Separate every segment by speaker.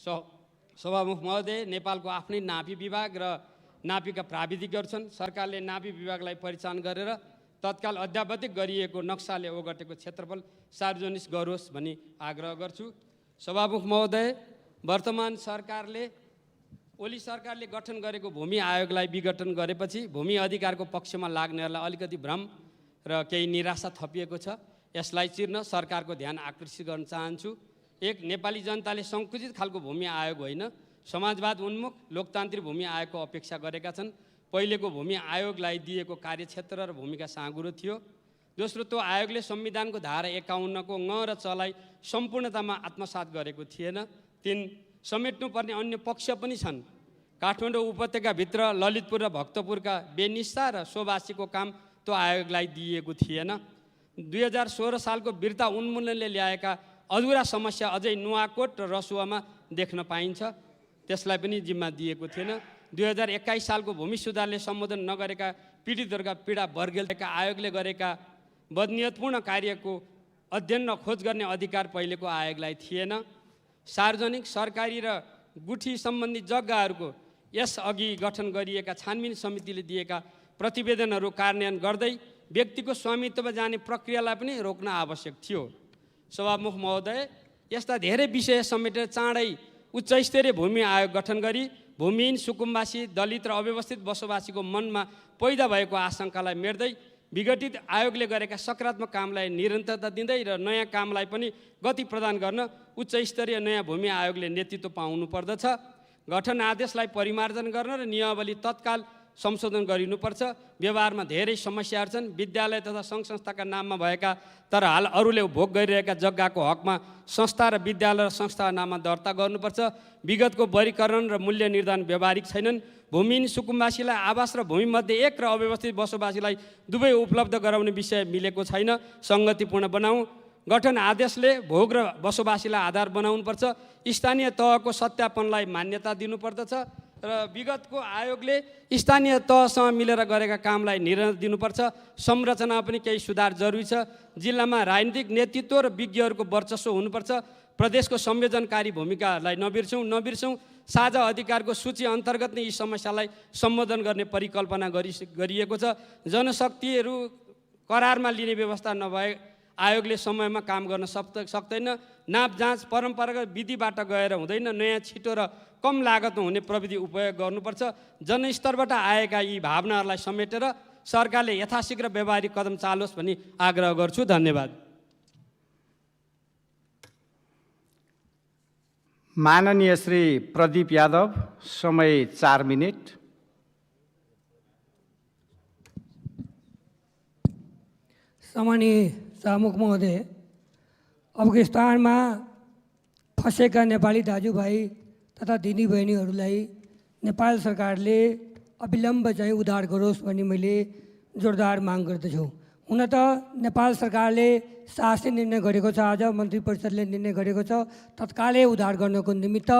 Speaker 1: सभामुख महोदय, नेपालको आफ्नै नापी विभाग र नापीका प्राविधिकहरू छन्। सरकारले नापी विभागलाई परिचालन गरेर तत्काल अध्यावधिक गरिएको नक्साले ओगटेको क्षेत्रफल सार्वजनिक गरोस् भनी आग्रह गर्छु। सभामुख महोदय, वर्तमान सरकारले ओली सरकारले गठन गरेको भूमि आयोगलाई विघटन गरेपछि भूमि अधिकारको पक्षमा लाग्नेहरूलाई अलिकति भ्रम र केही निराशा थपिएको छ। यसलाई चिर्न सरकारको ध्यान आकर्षित गर्न चाहन्छु। एक, नेपाली जनताले सङ्कुचित खालको भूमि आयोग होइन, समाजवाद उन्मुख लोकतान्त्रिक भूमि आयोगको अपेक्षा गरेका छन्। पहिलेको भूमि आयोगलाई दिएको कार्यक्षेत्र र भूमिका साँगुरो थियो। दोस्रो, त्यो आयोगले संविधानको धारा 51 को ङ र चलाई सम्पूर्णतामा आत्मसात गरेको थिएन। 3, समेट्नुपर्ने अन्य पक्ष पनि छन्। काठमाडौँ उपत्यकाभित्र ललितपुर र भक्तपुरका बेनिस्ता र सोबासीको काम त्यो आयोगलाई दिएको थिएन। 2016 सालको वीरता उन्मूलनले ल्याएका अधुरा समस्या अझै नुवाकोट र रसुवामा देख्न पाइन्छ, त्यसलाई पनि जिम्मा दिएको थिएन। 2021 सालको भूमि सुधारले सम्बोधन नगरेका पीडितहरूका पीडा वर्गेलका आयोगले गरेका बदनियतपूर्ण कार्यको अध्ययन र खोज गर्ने अधिकार पहिलेको आयोगलाई थिएन। सार्वजनिक सरकारी र गुठी सम्बन्धी जग्गाहरूको यसअघि गठन गरिएका छानबिन समितिले दिएका प्रतिवेदनहरू कार्यान्वयन गर्दै व्यक्तिको स्वामित्वमा जाने प्रक्रियालाई पनि रोक्न आवश्यक थियो। सभामुख महोदय, यस्ता धेरै विषय समेटेर चाँडै उच्चस्तरीय भूमि आयोग गठन गरी भूमिहीन सुकुम्बासी दलित र अव्यवस्थित बसोबासीको मनमा पैदा भएको आशंकालाई मेट्दै विघटित आयोगले गरेका सकारात्मक कामलाई निरन्तरता दिँदै र नयाँ कामलाई पनि गति प्रदान गर्न उच्चस्तरीय नयाँ भूमि आयोगले नेतृत्व पाउनु पर्दछ। गठन आदेशलाई परिमार्जन गर्न र नियमावली तत्काल संशोधन गरिनुपर्छ। व्यवहारमा धेरै समस्याहरू छन्। विद्यालय तथा सङ्घ संस्थाका नाममा भएका तर हाल अरूले भोग गरिरहेका जग्गाको हकमा संस्था र विद्यालय र संस्था नाममा दर्ता गर्नुपर्छ। विगतको वर्गीकरण र मूल्य निर्धारण व्यावहारिक छैनन्। भूमिहीन सुकुम्बासीलाई आवास र भूमिमध्ये एक र अव्यवस्थित बसोबासीलाई दुवै उपलब्ध गराउने विषय मिलेको छैन, सङ्गतिपूर्ण बनाऊ। गठन आदेशले भोग र बसोबासीलाई आधार बनाउनुपर्छ। स्थानीय तहको सत्यापनलाई मान्यता दिनुपर्दछ र विगतको आयोगले स्थानीय तहसँग मिलेर गरेका कामलाई निर्णय दिनुपर्छ। संरचना पनि केही सुधार जरुरी छ। जिल्लामा राजनीतिक नेतृत्व र विज्ञहरूको वर्चस्व हुनुपर्छ। प्रदेशको संयोजनकारी भूमिकालाई नबिर्सौँ। साझा अधिकारको सूची अन्तर्गत नै यी समस्यालाई सम्बोधन गर्ने परिकल्पना गरिएको छ। जनशक्तिहरू करारमा लिने व्यवस्था नभए आयोगले समयमा काम गर्न सक्दैन। नाप जाँच परम्परागत विधिबाट गएर हुँदैन, नयाँ छिटो र कम लागतमा हुने प्रविधि उपयोग गर्नुपर्छ। जनस्तरबाट आएका यी भावनाहरूलाई समेटेर सरकारले यथाशीघ्र व्यावहारिक कदम चालोस् भनी आग्रह गर्छु। धन्यवाद।
Speaker 2: माननीय श्री प्रदीप यादव, समय 4 मिनट।
Speaker 3: सम्माननीय सभामुख महोदय, अफगानिस्तानमा फँसेका नेपाली दाजुभाइ तथा दिदीबहिनीहरूलाई नेपाल सरकारले अविलम्ब चाहिँ उद्धार गरोस् भन्ने मैले जोरदार माग गर्दछु। हुन त नेपाल सरकारले शासकीय निर्णय गरेको छ, आज मन्त्री परिषदले निर्णय गरेको छ तत्कालै उद्धार गर्नको निमित्त।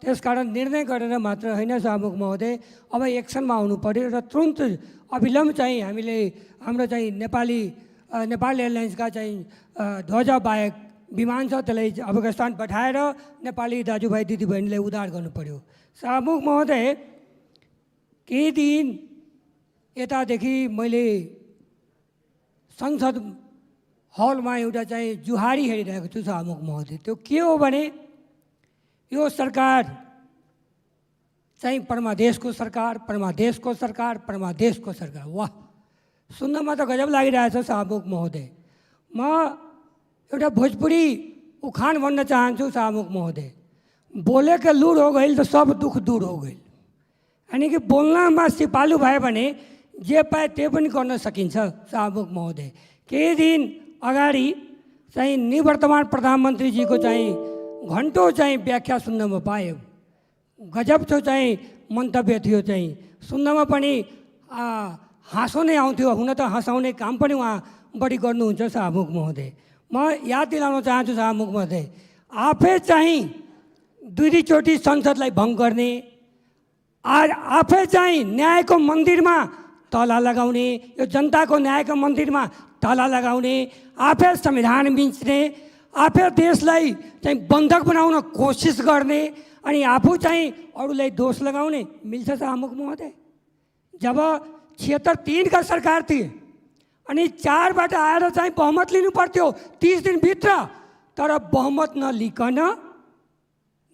Speaker 3: त्यसकारण निर्णय गरेर मात्र होइन सभामुख महोदय, अब एक्सनमा आउनु पर्यो र तुरुन्त अविलम्ब चाहिँ हामीले हाम्रो चाहिँ नेपाल एयरलाइन्सका चाहिँ ध्वजा बाहेक विमान छ त्यसलाई अफगानिस्तान पठाएर नेपाली दाजुभाइ दिदीबहिनीलाई उद्धार गर्नु पर्यो। सभामुख महोदय, केही दिन यतादेखि मैले संसद हलमा एउटा चाहिँ जुहारी हेरिरहेको छु सभामुख महोदय। त्यो के हो भने यो सरकार चाहिँ परमादेशको सरकार। वाह, सुन्नमा त गजब लागिरहेछ सभामुख महोदय। म एउटा भोजपुरी उखान भन्न चाहन्छु सभामुख महोदय, बोले के लूर हो गई तो सब दुख दूर हो गई। यानी कि बोल्नमा सिपालु भयो भने जे पाए त्यो पनि गर्न सकिन्छ सभामुख महोदय। केही दिन अगाडि चाहिँ निवर्तमान प्रधानमन्त्रीजीको चाहिँ घन्टौँ चाहिँ व्याख्या सुन्नमा पायो। गजब थियो चाहिँ मन्तव्य थियो, चाहिँ सुन्नमा पनि हाँसो नै आउँथ्यो। हुन त हँसाउने काम पनि उहाँ बढी गर्नुहुन्छ सभामुख महोदय। म याद दिलाउन चाहन्छु सभामुख महोदय, आफै चाहिँ दुईचोटि संसदलाई भङ्ग गर्ने, आफै चाहिँ न्यायको मन्दिरमा ताला लगाउने, यो जनताको न्यायको मन्दिरमा ताला लगाउने, आफै संविधान मिच्ने, आफै देशलाई चाहिँ बन्धक बनाउन कोसिस गर्ने, अनि आफू चाहिँ अरूलाई दोष लगाउने मिल्छ सभामुख महोदय? जब 76-3 का सरकार थिए अनि 4बाट आएर चाहिँ बहुमत लिनु पर्थ्यो 30 दिनभित्र, तर बहुमत नलिकन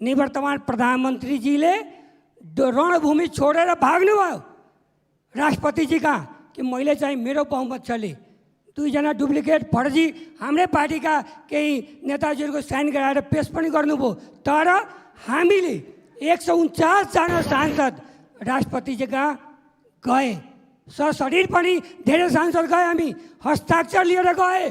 Speaker 3: निवर्तमान प्रधानमन्त्रीजीले रणभूमि छोडेर भाग्नुभयो राष्ट्रपतिजी कहाँ कि मैले चाहिँ मेरो बहुमत चले। 2 जना डुप्लिकेट फर्जी हाम्रै पार्टीका केही नेताजीहरूको साइन गराएर पेश पनि गर्नुभयो, तर हामीले 149 जना सांसद राष्ट्रपतिजी कहाँ गए, सशरीर पनि धेरै सांसद गए, हामी हस्ताक्षर लिएर गए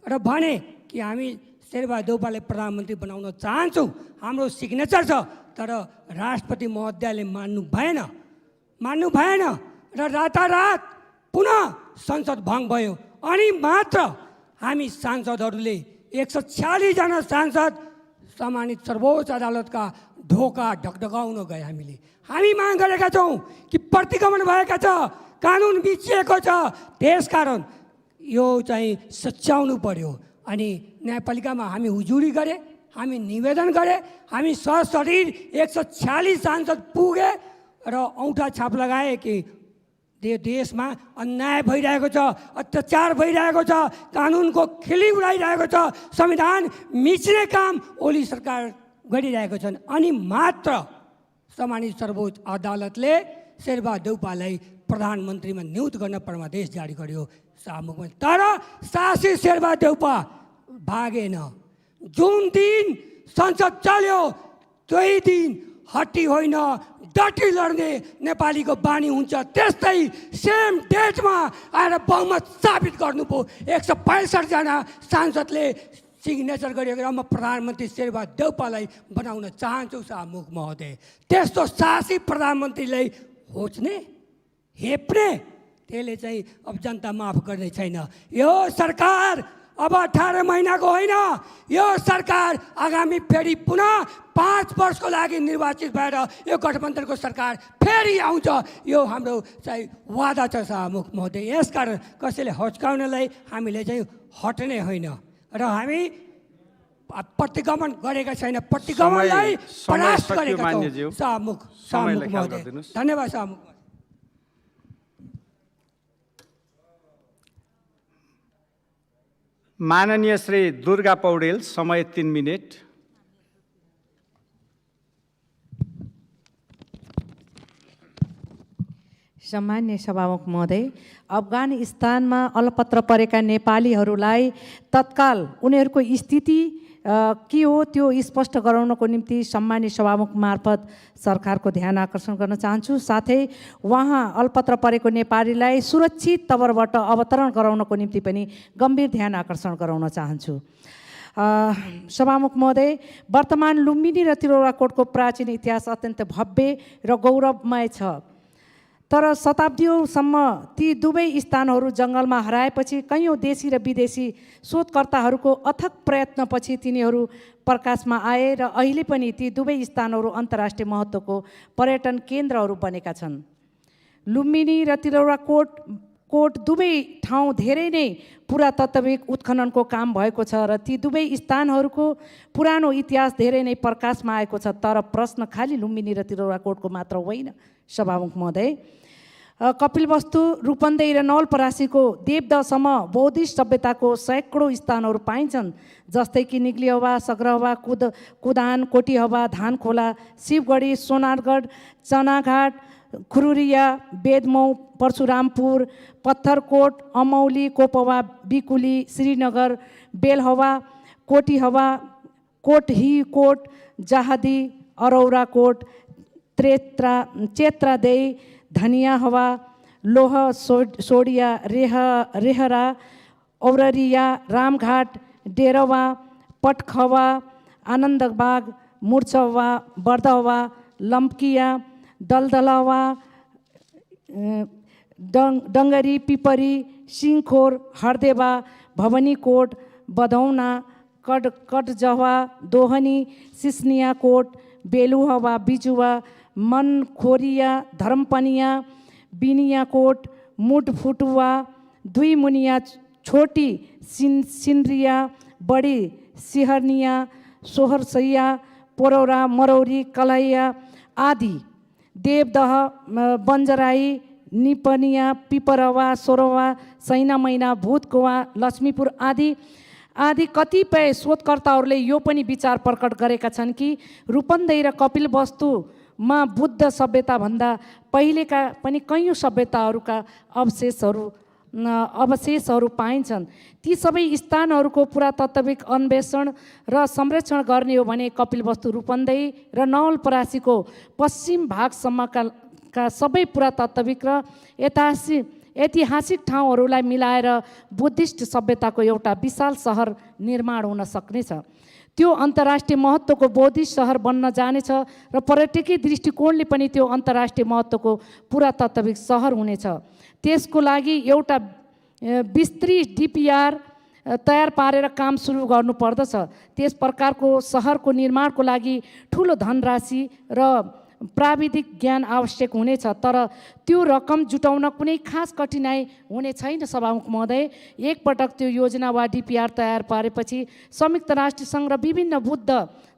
Speaker 3: र भने कि हामी शेरबहादुर देउपालाई प्रधानमन्त्री बनाउन चाहन्छौँ, हाम्रो सिग्नेचर छ। तर राष्ट्रपति महोदयले मान्नु भएन र रातारात पुनः संसद भङ्ग भयो। अनि मात्र हामी सांसदहरूले 146 जना सांसद सम्मानित सर्वोच्च अदालतका ढोका ढकढकाउन गए। हामी माग गरेका छौँ कि प्रतिगमन भएका छ, कानुन बिचिएको छ, त्यसकारण यो चाहिँ सच्याउनु पर्यो। अनि न्यायपालिकामा हामी हुजुरी गरे, हामी निवेदन गरे, हामी सशरीर 146 सांसद पुगे र औँठा छाप लगाए कि देशमा अन्याय भइरहेको छ, अत्याचार भइरहेको छ, कानुनको खिली उडाइरहेको छ, संविधान मिच्ने काम ओली सरकार गरिरहेको छन्। अनि मात्र सम्मानित सर्वोच्च अदालतले शेरबहादुर देउपालाई प्रधानमन्त्रीमा नियुक्त गर्न परमादेश जारी गर्यो सभामुखमा। तर शासित शेरबहादुर देउपा भागेन। जुन दिन संसद चल्यो त्यही दिन हट्टी होइन डटी लड्ने नेपालीको बानी हुन्छ। त्यस्तै सेम डेटमा आएर बहुमत साबित गर्नुभयो। 165 जना सांसदले सिग्नेचर गरेको र म प्रधानमन्त्री शेरबहादुर देउपालाई बनाउन चाहन्छु सभामुख महोदय। त्यस्तो शासित प्रधानमन्त्रीलाई खोज्ने हेप्ने त्यसले चाहिँ अब जनता माफ गर्ने छैन। यो सरकार अब 18 महिनाको होइन, यो सरकार आगामी फेरि पुनः 5 वर्षको लागि निर्वाचित भएर यो गठबन्धनको सरकार फेरि आउँछ, यो हाम्रो चाहिँ वादा छ सभामुख महोदय। यसकारण कसैले हच्काउनलाई हामीले चाहिँ हट्ने होइन र हामी प्रतिगमन गरेका छैन, प्रतिगमनलाई परास्त गरेका छौँ सभामुख महोदय। धन्यवाद सभामुख।
Speaker 2: माननीय श्री दुर्गा पौडेल, समय 3 मिनट।
Speaker 4: सम्मान्य सभामुख महोदय, अफगानिस्तानमा अलपत्र परेका नेपालीहरूलाई तत्काल उनीहरूको स्थिति के हो त्यो स्पष्ट गराउनको निम्ति सम्मान्य सभामुख मार्फत सरकारको ध्यान आकर्षण गर्न चाहन्छु। साथै वहाँ अल्पत्र परेको नेपालीलाई सुरक्षित तवरबाट अवतरण गराउनको निम्ति पनि गम्भीर ध्यान आकर्षण गराउन चाहन्छु। सभामुख महोदय, वर्तमान लुम्बिनी र तिरौराकोटको प्राचीन इतिहास अत्यन्त भव्य र गौरवमय छ, तर शताब्दीौँसम्म ती दुवै स्थानहरू जङ्गलमा हराएपछि कैयौँ देशी र विदेशी शोधकर्ताहरूको अथक प्रयत्नपछि तिनीहरू प्रकाशमा आए र अहिले पनि ती दुवै स्थानहरू अन्तर्राष्ट्रिय महत्त्वको पर्यटन केन्द्रहरू बनेका छन्। लुम्बिनी र तिरौराकोट दुवै ठाउँ धेरै नै पुरातत्त्विक उत्खननको काम भएको छ र ती दुवै स्थानहरूको पुरानो इतिहास धेरै नै प्रकाशमा आएको छ। तर प्रश्न खालि लुम्बिनी र तिरौराकोटको मात्र होइन सभामुख महोदय। कपिलवस्तु, रूपन्देही र नवलपरासीको देवदहसम्म बौद्धिस्ट सभ्यताको सैकडौँ स्थानहरू पाइन्छन्, जस्तै कि निग्लिहवा, सग्रहवा, कुदान, कोटीहवा, धानखोला, शिवगढी, सोनारगढ, चनाघाट, खुरुरिया, बेदमौ, परशुरामपुर, पत्थरकोट, अमौली, कोपवा, बिकुली, श्रीनगर, बेलहवा, कोटीहवा, कोटहीकोट, जहादी, अरौराकोट, चेत्रादेई, धनिया हवा, लोह सोडिया, रेहरा, औररिया, रामघाट, डेरवा, पटखवा, आनन्दबाग, मुर्चवा, बर्दहवा, लम्किया, दलदलवा, डङ्गरी, पिपरी, सिङखोर, हर्देवा, भवानीकोट, बधौना, कटजवा, दोहनी, सिस्नियाकोट, बेलुहवा, बिजुवा, मनखोरिया, धर्मपनिया, बिनियाकोट, मुडफुटुवा, दुई मुनिया, छोटी सिन्रिया, बडी सिहरनिया, सोहरसैया, पोरौरा, मरौरी, कलैया आदि, देवदह, बन्जराई, निपनिया, पिपरवा, सोरवा, सैनामैना, भूतकोवा, लक्ष्मीपुर आदि कतिपय शोधकर्ताहरूले यो पनि विचार प्रकट गरेका छन् कि रूपन्देही र कपिलवस्तुमा बुद्ध सभ्यताभन्दा पहिलेका पनि कैयौँ सभ्यताहरूका अवशेषहरू पाइन्छन्। ती सबै स्थानहरूको पुरातात्त्विक अन्वेषण र संरक्षण गर्ने हो भने कपिलवस्तु, रूपन्देही र नवलपरासीको पश्चिम भागसम्मका सबै पुरातात्त्विक र ऐतिहासिक ठाउँहरूलाई मिलाएर बुद्धिस्ट सभ्यताको एउटा विशाल सहर निर्माण हुन सक्नेछ। त्यो अन्तर्राष्ट्रिय महत्त्वको बौद्धिस्ट सहर बन्न जानेछ र पर्यटकीय दृष्टिकोणले पनि त्यो अन्तर्राष्ट्रिय महत्त्वको पुरातात्त्विक सहर हुनेछ। त्यसको लागि एउटा विस्तृत DPR तयार पारेर काम सुरु गर्नुपर्दछ। त्यस प्रकारको सहरको निर्माणको लागि ठुलो धनराशि र प्राविधिक ज्ञान आवश्यक हुनेछ, तर त्यो रकम जुटाउन कुनै खास कठिनाइ हुने छैन सभामुख महोदय। एकपटक त्यो योजना वा DPR तयार पारेपछि संयुक्त राष्ट्र सङ्घ र विभिन्न बुद्ध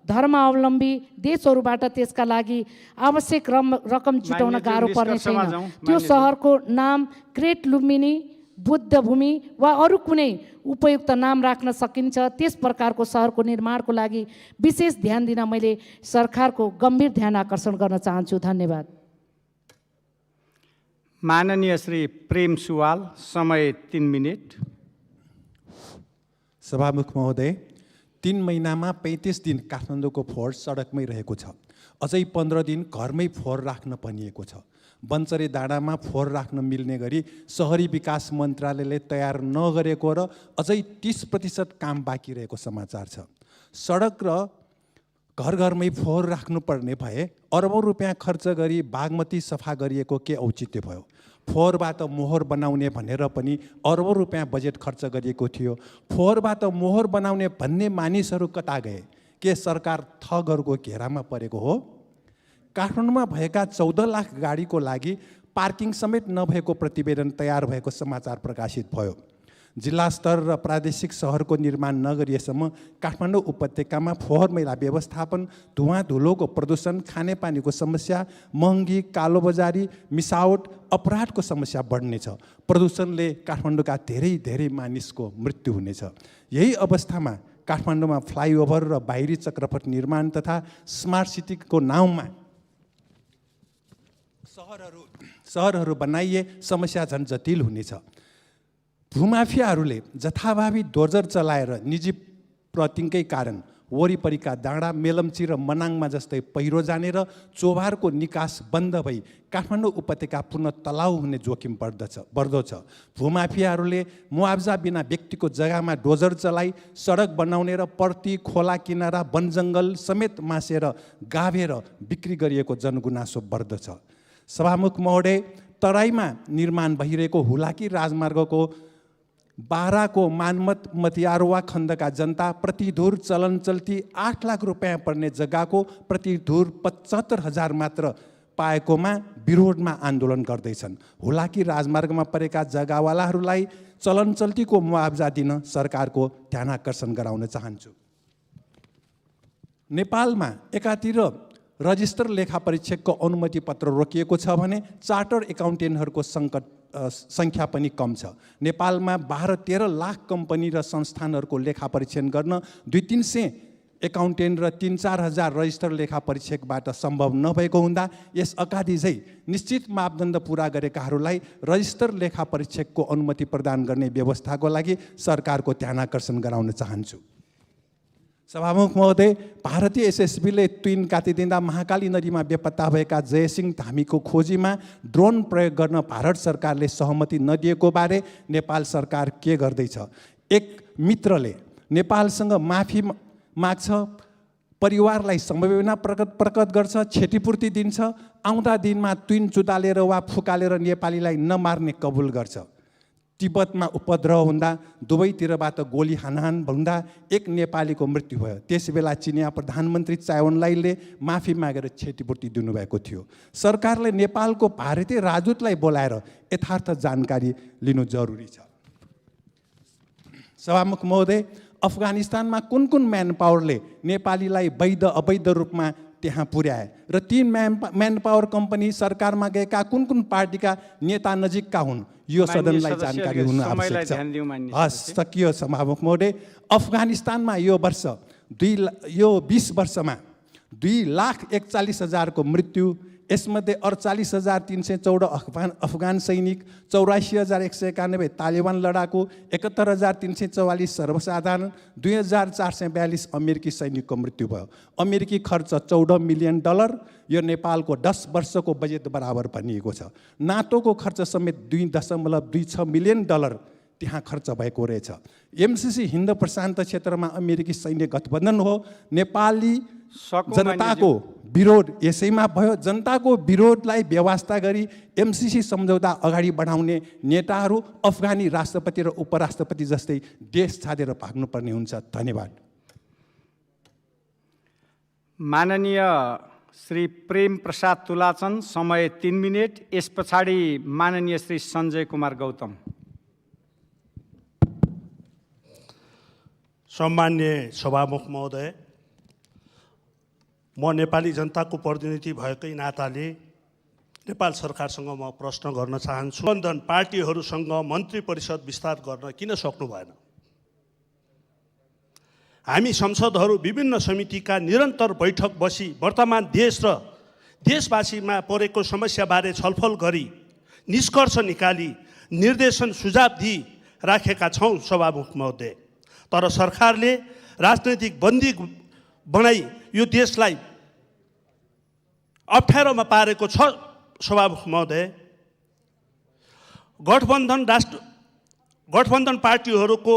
Speaker 4: धर्मावलम्बी देशहरूबाट त्यसका लागि आवश्यक रकम जुटाउन गाह्रो पर्ने छैन। त्यो सहरको नाम ग्रेट लुम्बिनी, बुद्ध भूमि वा अरू कुनै उपयुक्त नाम राख्न सकिन्छ। त्यस प्रकारको सहरको निर्माणको लागि विशेष ध्यान दिन मैले सरकारको गम्भीर ध्यान आकर्षण गर्न चाहन्छु। धन्यवाद।
Speaker 2: माननीय श्री प्रेम सुवाल, समय 3 मिनेट।
Speaker 5: सभामुख महोदय, 3 महिनामा 35 दिन काठमाडौँको फोहोर सडकमै रहेको छ। अझै 15 दिन घरमै फोहोर राख्न भनिएको छ। बन्चरे डाँडामा फोहोर राख्न मिल्ने गरी सहरी विकास मन्त्रालयले तयार नगरेको र अझै 30% काम बाँकी रहेको समाचार छ। सडक र घर घरमै फोहोर राख्नुपर्ने भए अरबौँ रुपियाँ खर्च गरी बागमती सफा गरिएको के औचित्य भयो? फोहोरबाट मोहर बनाउने भनेर पनि अरबौँ रुपियाँ बजेट खर्च गरिएको थियो। फोहोरबाट मोहर बनाउने भन्ने मानिसहरू कता गए? के सरकार ठगहरूको घेरामा परेको हो? काठमाडौँमा भएका 14 लाख गाडीको लागि पार्किङ समेत नभएको प्रतिवेदन तयार भएको समाचार प्रकाशित भयो। जिल्ला स्तर र प्रादेशिक सहरको निर्माण नगरिएसम्म काठमाडौँ उपत्यकामा फोहोर मैला व्यवस्थापन, धुवाँ धुलोको प्रदूषण, खानेपानीको समस्या, महँगी, कालोबजारी, मिसावट, अपराधको समस्या बढ्नेछ। प्रदूषणले काठमाडौँका धेरै मानिसको मृत्यु हुनेछ। यही अवस्थामा काठमाडौँमा फ्लाइओभर र बाहिरी चक्रपथ निर्माण तथा स्मार्ट सिटीको नाउँमा सहरहरू बनाइए समस्या झन् जटिल हुनेछ। भूमाफियाहरूले जथाभावी डोजर चलाएर निजी प्रतिङकै कारण वरिपरिका डाँडा, मेलम्ची र मनाङमा जस्तै पहिरो जाने र चोभारको निकास बन्द भई काठमाडौँ उपत्यका पुनः तलाउ हुने जोखिम बढ्दो छ। भूमाफियाहरूले मुआब्जा बिना व्यक्तिको जग्गामा डोजर चलाई सडक बनाउने र पर्ती, खोला किनारा, वनजङ्गल समेत मासेर गाभेर बिक्री गरिएको जनगुनासो बढ्दछ। सभामुख महोदय, तराईमा निर्माण भइरहेको हुलाकी राजमार्गको बाराको मानमत मतियारवा खण्डका जनता प्रतिधुर चलन चल्ती 8 लाख रुपियाँ पर्ने जग्गाको प्रतिधुर 75,000 मात्र पाएकोमा विरोधमा आन्दोलन गर्दैछन्। हुलाकी राजमार्गमा परेका जग्गावालाहरूलाई चलन चल्तीको मुआब्जा दिन सरकारको ध्यान आकर्षण गराउन चाहन्छु। नेपालमा एकातिर रजिस्टर लेखा परीक्षकको अनुमति पत्र रोकिएको छ भने चार्टर एकाउन्टेन्टहरूको सङ्ख्या पनि कम छ। नेपालमा 12-13 लाख कम्पनी र संस्थानहरूको लेखा परीक्षण गर्न 200-300 एकाउन्टेन्ट र 3-4 हजार रजिस्टर लेखा परीक्षकबाट सम्भव नभएको हुँदा यस अगाडि झै निश्चित मापदण्ड पुरा गरेकाहरूलाई रजिस्टर लेखा परीक्षकको अनुमति प्रदान गर्ने व्यवस्थाको लागि सरकारको ध्यान आकर्षण गराउन चाहन्छु। सभामुख महोदय, भारतीय SSBले तुइन काटिदिँदा महाकाली नदीमा बेपत्ता भएका जयसिंह धामीको खोजीमा ड्रोन प्रयोग गर्न भारत सरकारले सहमति नदिएको बारे नेपाल सरकार के गर्दैछ? एक मित्रले नेपालसँग माफी माग्छ, परिवारलाई समवेदना प्रकट गर्छ, क्षतिपूर्ति दिन्छ, आउँदा दिनमा तुइन चुदालेर वा फुकालेर नेपालीलाई नमार्ने कबुल गर्छ। तिब्बतमा उपद्रव हुँदा दुवैतिरबाट गोली हानहान हुँदा एक नेपालीको मृत्यु भयो। त्यसबेला चिनिया प्रधानमन्त्री चाइओनलाईले माफी मागेर क्षतिपूर्ति दिनुभएको थियो। सरकारले नेपालको भारतीय राजदूतलाई बोलाएर यथार्थ जानकारी लिनु जरुरी छ। सभामुख महोदय, अफगानिस्तानमा कुन कुन म्यान पावरले नेपालीलाई वैध अवैध रूपमा त्यहाँ पुर्याए र ती म्यान पावर कम्पनी सरकारमा गएका कुन कुन पार्टीका नेता नजिकका हुन् यो सदनलाई जानकारी हुन आवश्यक छ। हस्, सकियो सभामुख महोदय। अफगानिस्तानमा यो वर्ष 20 वर्षमा 2,41,000 को मृत्यु, यसमध्ये 48,314 अफगान सैनिक, 84,191 तालिबान लडाकु, 71,344 सर्वसाधारण, 2,442 अमेरिकी सैनिकको मृत्यु भयो। अमेरिकी खर्च $14 मिलियन, यो नेपालको 10 वर्षको बजेट बराबर भनिएको छ। नाटोको खर्च समेत $2.26 मिलियन त्यहाँ खर्च भएको रहेछ। एमसीसी हिन्द प्रशान्त क्षेत्रमा अमेरिकी सैन्य गठबन्धन हो। नेपाली जनताको विरोध यसैमा भयो। जनताको विरोधलाई व्यवस्था गरी एमसीसी सम्झौता अगाडि बढाउने नेताहरू अफगानी राष्ट्रपति र उपराष्ट्रपति जस्तै देश छाडेर भाग्नुपर्ने हुन्छ। धन्यवाद।
Speaker 2: माननीय श्री प्रेम प्रसाद तुलाचन, समय 3 मिनेट। यस पछाडि माननीय श्री सञ्जय कुमार गौतम।
Speaker 6: सम्मान्य सभामुख महोदय, म नेपाली जनताको प्रतिनिधि भएकै नाताले नेपाल सरकारसँग म प्रश्न गर्न चाहन्छु। गठबन्धन पार्टीहरूसँग मन्त्री परिषद विस्तार गर्न किन सक्नु भएन? हामी संसदहरू विभिन्न समितिका निरन्तर बैठक बसी वर्तमान देश र देशवासीमा परेको समस्याबारे छलफल गरी निष्कर्ष निकाली निर्देशन सुझाव दिई राखेका छौँ सभामुख महोदय। तर सरकारले राजनैतिक बन्दी बनाई यो देशलाई अप्ठ्यारोमा पारेको छ सभामुख महोदय। गठबन्धन पार्टीहरूको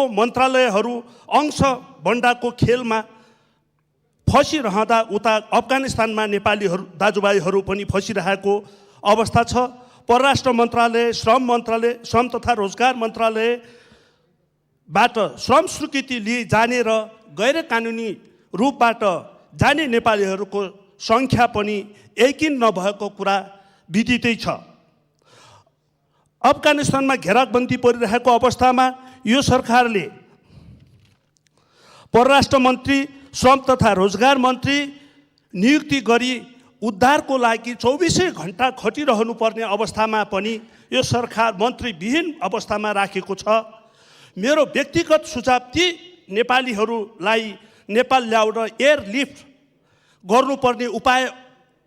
Speaker 6: मन्त्रालयहरू अंश बन्डाको खेलमा फसिरहँदा उता अफगानिस्तानमा नेपालीहरू दाजुभाइहरू पनि फसिरहेको अवस्था छ। परराष्ट्र मन्त्रालय, श्रम तथा रोजगार मन्त्रालयबाट श्रम स्वीकृति लिई जाने र गैर कानुनी रूपबाट जाने नेपालीहरूको सङ्ख्या पनि यकिन नभएको कुरा विदितै छ। अफगानिस्तानमा घेराबन्दी परिरहेको अवस्थामा यो सरकारले परराष्ट्र मन्त्री, श्रम तथा रोजगार मन्त्री नियुक्ति गरी उद्धारको लागि 24 घण्टा खटिरहनु पर्ने अवस्थामा पनि यो सरकार मन्त्रीविहीन अवस्थामा राखेको छ। मेरो व्यक्तिगत सुझाव ती नेपालीहरूलाई नेपाल ल्याउन एयरलिफ्ट गर्नुपर्ने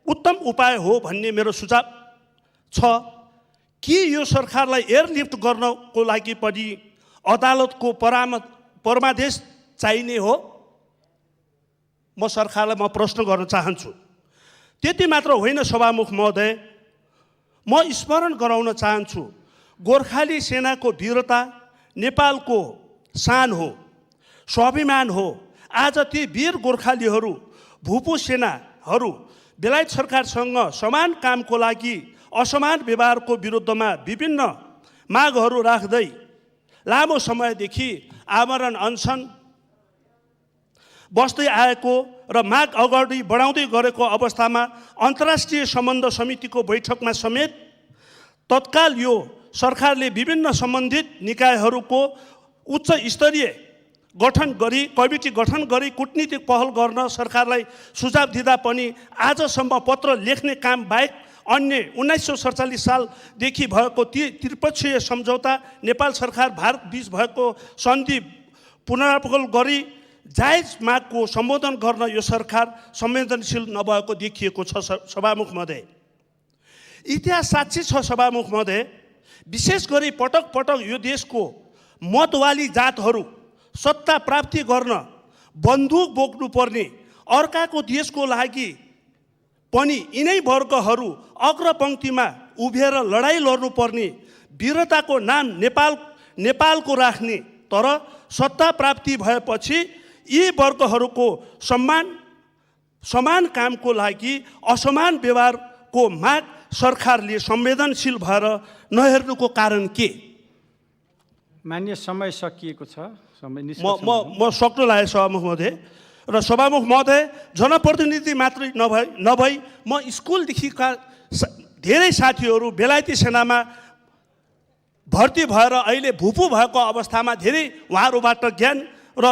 Speaker 6: उत्तम उपाय हो भन्ने मेरो सुझाव छ। कि यो सरकारलाई एयरलिफ्ट गर्नको लागि पनि अदालतको परमादेश चाहिने हो? म सरकारलाई प्रश्न गर्न चाहन्छु। त्यति मात्र होइन सभामुख महोदय, म स्मरण गराउन चाहन्छु गोर्खाली सेनाको वीरता नेपालको शान हो, स्वाभिमान हो। आज ती वीर गोर्खालीहरू, भूपू सेनाहरू बेलायत सरकारसँग समान कामको लागि असमान व्यवहारको विरुद्धमा विभिन्न मागहरू राख्दै लामो समयदेखि आमरण अनसन बस्दै आएको र माग अगाडि बढाउँदै गरेको अवस्थामा अन्तर्राष्ट्रिय सम्बन्ध समितिको बैठकमा समेत तत्काल यो सरकारले विभिन्न सम्बन्धित निकायहरूको उच्च स्तरीय कमिटी गठन गरी कूटनीतिक पहल गर्न सरकारलाई सुझाव दिँदा पनि आजसम्म पत्र लेख्ने काम बाहेक अन्य 1947 सालदेखि भएको त्रिपक्षीय सम्झौता, नेपाल सरकार भारत बीच भएको सन्धि पुनरावलोकन गरी जायज मागको सम्बोधन गर्न यो सरकार संवेदनशील नभएको देखिएको छ सभामुख महोदय। इतिहास साक्षी छ सभामुख महोदय। विशेष गरी पटक पटक यो देशको मतवाली जातहरू सत्ता प्राप्ति गर्न बन्दुक बोक्नुपर्ने, अर्काको देशको लागि पनि यिनै वर्गहरू अग्रपङ्क्तिमा उभिएर लडाइँ लड्नुपर्ने वीरताको नाम नेपालको राख्ने, तर सत्ता प्राप्ति भएपछि यी वर्गहरूको समान कामको लागि असमान व्यवहारको माग सरकारले संवेदनशील भएर नहेर्नुको कारण के?
Speaker 2: मान्य समय सकिएको छ।
Speaker 6: म सक्नु लाग्यो सभामुख महोदय। र सभामुख महोदय, जनप्रतिनिधि मात्रै नभई म स्कुलदेखिका धेरै साथीहरू बेलायती सेनामा भर्ती भएर अहिले भुपु भएको अवस्थामा धेरै उहाँहरूबाट ज्ञान र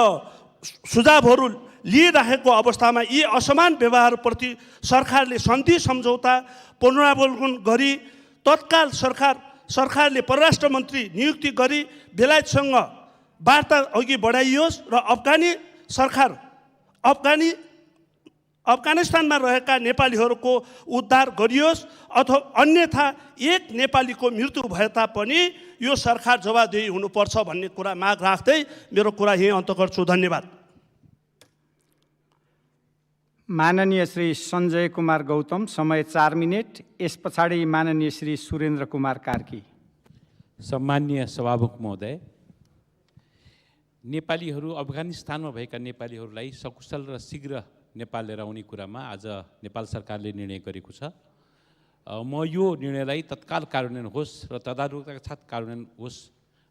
Speaker 6: सुझावहरू लिइराखेको अवस्थामा यी असमान व्यवहारप्रति सरकारले सन्धि सम्झौता पुनरावलोकन गरी तत्काल सरकारले परराष्ट्र मन्त्री नियुक्ति गरी बेलायतसँग वार्ता अघि बढाइयोस् र अफगानिस्तानमा रहेका नेपालीहरूको उद्धार गरियोस्, अथवा अन्यथा एक नेपालीको मृत्यु भए तापनि यो सरकार जवाबदेही हुनुपर्छ भन्ने कुरा माग राख्दै मेरो कुरा यहीँ अन्त गर्छु। धन्यवाद।
Speaker 2: माननीय श्री सञ्जय कुमार गौतम, समय 4 मिनेट। यस पछाडि माननीय श्री सुरेन्द्र कुमार कार्की।
Speaker 7: सम्माननीय सभामुख महोदय, नेपालीहरू अफगानिस्तानमा भएका नेपालीहरूलाई सकुशल र शीघ्र नेपाल लिएर आउने कुरामा आज नेपाल सरकारले निर्णय गरेको छ। म यो निर्णयलाई तत्काल कार्यान्वयन होस् र तदारुकताका साथ कार्यान्वयन होस्